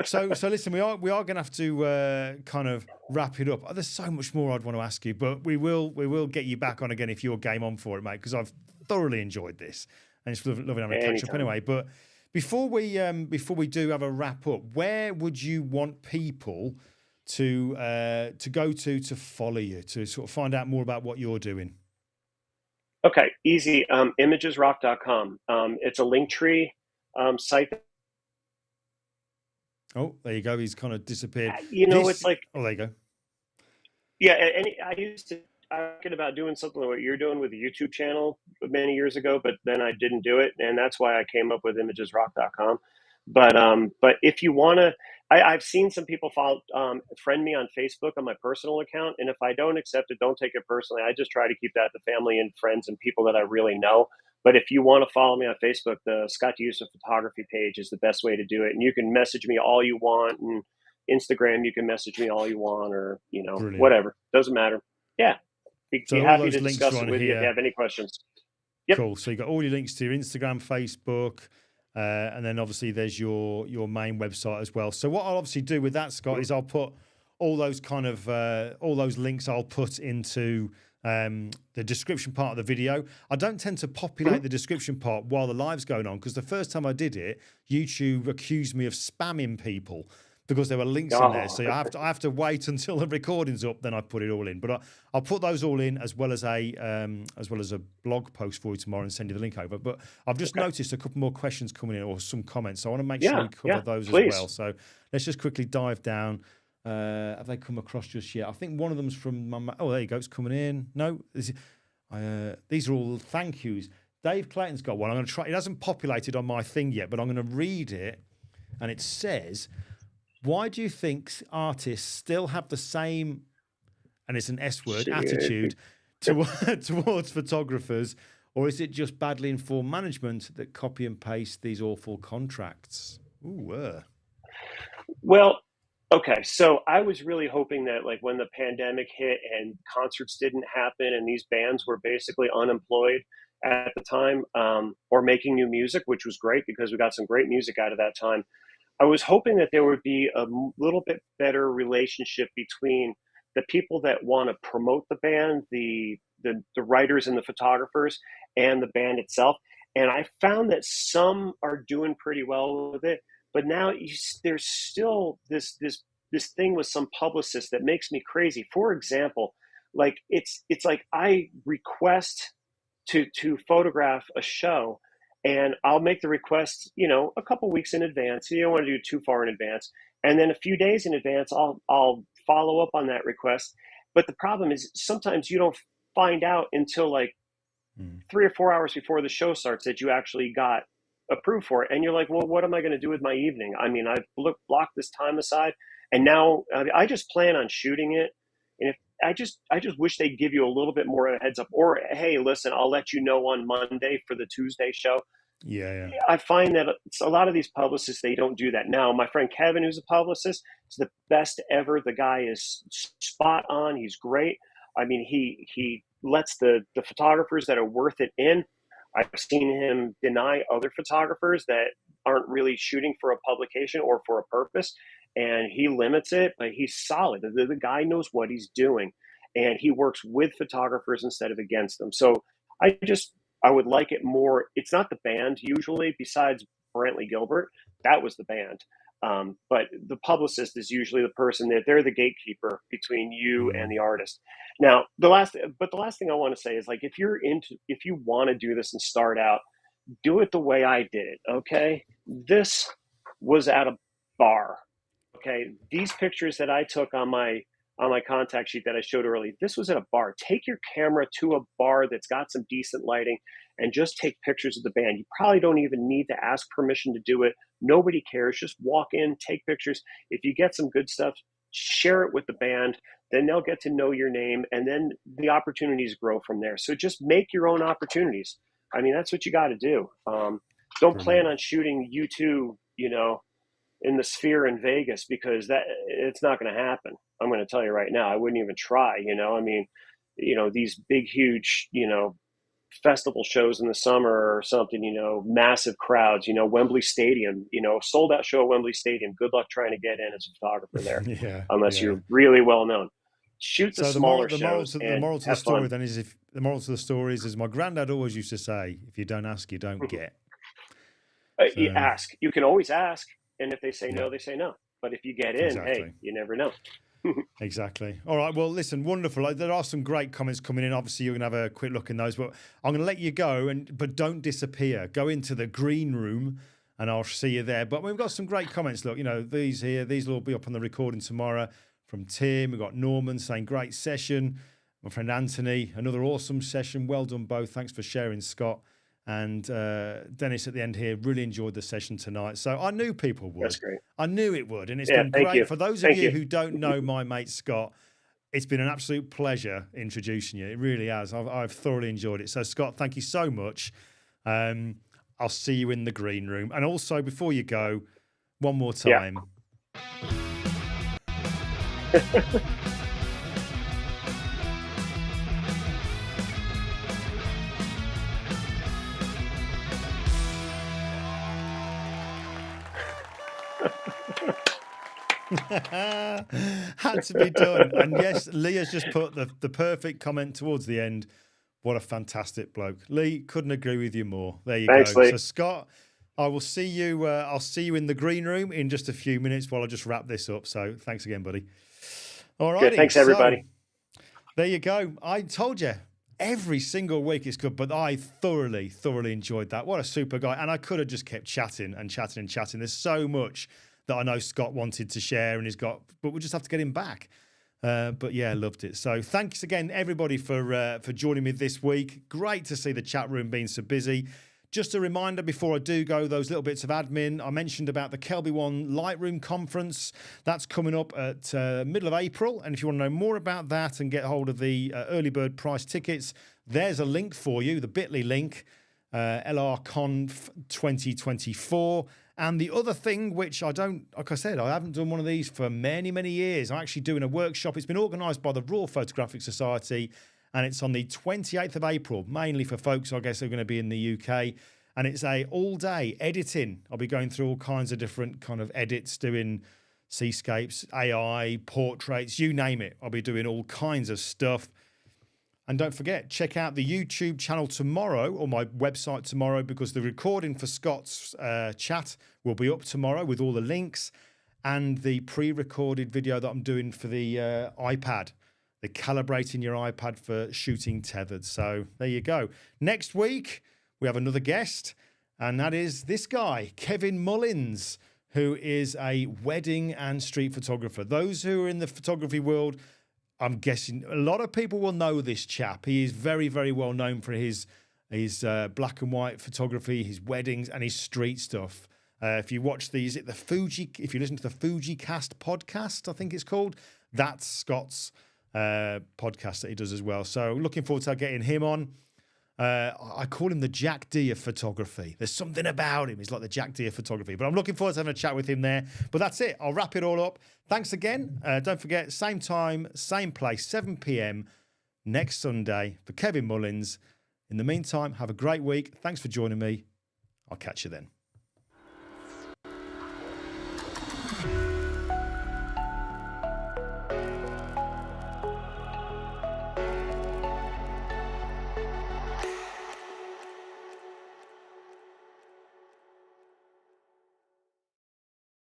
So listen, we are going to have to kind of wrap it up. There's so much more I'd want to ask you, but we will get you back on again if you're game on for it, mate, because I've thoroughly enjoyed this and it's loving having a catch up anyway. But before we do have a wrap up, where would you want people to go to follow you, to sort of find out more about what you're doing? Okay, easy. Imagesrock.com. It's a Linktree site. Oh, there you go. He's kind of disappeared. It's like, oh, there you go. Yeah, and I used to thinking about doing something like what you're doing with the YouTube channel many years ago, but then I didn't do it, and that's why I came up with imagesrock.com. But if you want to, I've seen some people friend me on Facebook on my personal account, and if I don't accept it, don't take it personally. I just try to keep that to family and friends and people that I really know. But if you want to follow me on Facebook, the Scott Diussa photography page is the best way to do it, and you can message me all you want, and Instagram you can message me all you want, or Brilliant. whatever, doesn't matter. Yeah, be happy to discuss it with you if you have any questions. Yep. Cool. So you got all your links to your Instagram, Facebook. And then obviously there's your main website as well. So what I'll obviously do with that, Scott, is I'll put all those kind of all those links I'll put into the description part of the video. I don't tend to populate the description part while the live's going on, because the first time I did it, YouTube accused me of spamming people because there were links in there. So I have to wait until the recording's up, then I put it all in. But I'll put those all in as well as a blog post for you tomorrow and send you the link over. But I've just noticed a couple more questions coming in, or some comments. So I want to make sure we cover those as well. So let's just quickly dive down. Have they come across just yet? I think one of them's from my... Oh, there you go. It's coming in. No. These are all thank yous. Dave Clayton's got one. I'm going to try. It hasn't populated on my thing yet, but I'm going to read it. And it says... Why do you think artists still have the same, and it's an S word, attitude towards photographers, or is it just badly informed management that copy and paste these awful contracts? Ooh. Well, okay. So I was really hoping that, like, when the pandemic hit and concerts didn't happen and these bands were basically unemployed at the time, or making new music, which was great because we got some great music out of that time. I was hoping that there would be a little bit better relationship between the people that want to promote the band, the writers and the photographers, and the band itself. And I found that some are doing pretty well with it, but now there's still this this thing with some publicist that makes me crazy. For example, like it's like I request to photograph a show, and I'll make the request, you know, a couple weeks in advance. You don't want to do too far in advance, and then a few days in advance, I'll follow up on that request. But the problem is sometimes you don't find out until like 3 or 4 hours before the show starts that you actually got approved for it, and you're like, well, what am I going to do with my evening? I mean, I've blocked this time aside, and now I just plan on shooting it. And if I just wish they'd give you a little bit more of a heads up, or hey, listen, I'll let you know on Monday for the Tuesday show. Yeah. I find that it's a lot of these publicists, they don't do that. Now, my friend Kevin, who's a publicist, is the best ever. The guy is spot on. He's great. I mean, he lets the photographers that are worth it in. I've seen him deny other photographers that aren't really shooting for a publication or for a purpose, and he limits it, but he's solid. The guy knows what he's doing, and he works with photographers instead of against them. So I would like it more. It's not the band usually, besides Brantley Gilbert. That was the band. But the publicist is usually the person that they're the gatekeeper between you and the artist. Now, the last thing I want to say is, like, if you want to do this and start out, do it the way I did it. Okay. This was at a bar. Okay. These pictures that I took on my contact sheet that I showed earlier, this was at a bar. Take your camera to a bar that's got some decent lighting and just take pictures of the band. You probably don't even need to ask permission to do it. Nobody cares. Just walk in, take pictures. If you get some good stuff, share it with the band. Then they'll get to know your name, and then the opportunities grow from there. So just make your own opportunities. I mean, that's what you got to do. Don't plan on shooting U2, you know, in the Sphere in Vegas, because it's not going to happen. I'm going to tell you right now, I wouldn't even try, you know. I mean, you know, these big, huge, you know, festival shows in the summer or something, you know, massive crowds, you know, Wembley Stadium, you know, sold out show at Wembley Stadium. Good luck trying to get in as a photographer there, unless you're really well known. Shoot the smaller shows. The moral to the story then is, if the moral to the story is, as my granddad always used to say, if you don't ask, you don't get. You ask. You can always ask, and if they say no, they say no. But if you get in, hey, you never know. Exactly. All right. Well, listen, wonderful. There are some great comments coming in. Obviously, you're going to have a quick look in those, but I'm going to let you go, but don't disappear. Go into the green room, and I'll see you there. But we've got some great comments. Look, you know, these will all be up on the recording tomorrow. From Tim, we've got Norman saying great session. My friend Anthony, another awesome session. Well done both. Thanks for sharing, Scott. And Dennis at the end here, really enjoyed the session tonight. So I knew people would. That's great. I knew it would. And it's been great. You. For those of you who don't know my mate Scott, it's been an absolute pleasure introducing you. It really has. I've thoroughly enjoyed it. So Scott, thank you so much. I'll see you in the green room. And also, before you go, one more time. Had to be done. And yes, Lee has just put the perfect comment towards the end. What a fantastic bloke. Lee, couldn't agree with you more. There you go. Lee. So Scott, I will see you. I'll see you in the green room in just a few minutes while I just wrap this up. So thanks again, buddy. All right. Thanks, everybody. So, there you go. I told you every single week it's good, but I thoroughly enjoyed that. What a super guy. And I could have just kept chatting and chatting and chatting. There's so much that I know Scott wanted to share, and but we'll just have to get him back. But yeah, loved it. So thanks again, everybody, for joining me this week. Great to see the chat room being so busy. Just a reminder before I do go, those little bits of admin. I mentioned about the Kelby One Lightroom conference. That's coming up at middle of April. And if you want to know more about that and get hold of the early bird price tickets, there's a link for you, the bit.ly link, LRConf 2024. And the other thing, which I haven't done one of these for many, many years. I'm actually doing a workshop. It's been organised by the Royal Photographic Society, and it's on the 28th of April, mainly for folks, I guess, who are going to be in the UK. And it's a all-day editing. I'll be going through all kinds of different kind of edits, doing seascapes, AI, portraits, you name it. I'll be doing all kinds of stuff. And don't forget, check out the YouTube channel tomorrow, or my website tomorrow, because the recording for Scott's chat will be up tomorrow with all the links. and the pre-recorded video that I'm doing for the iPad, the calibrating your iPad for shooting tethered. So there you go. Next week, we have another guest, and that is this guy, Kevin Mullins, who is a wedding and street photographer. Those who are in the photography world, I'm guessing a lot of people will know this chap. He is very, very well known for his black and white photography, his weddings, and his street stuff. If you watch if you listen to the FujiCast podcast, I think it's called, that's Scott's podcast that he does as well. So looking forward to getting him on. I call him the Jack D of photography. There's something about him. He's like the Jack D of photography. But I'm looking forward to having a chat with him there. But that's it. I'll wrap it all up. Thanks again. Don't forget, same time, same place, 7 p.m. next Sunday for Kevin Mullins. In the meantime, have a great week. Thanks for joining me. I'll catch you then.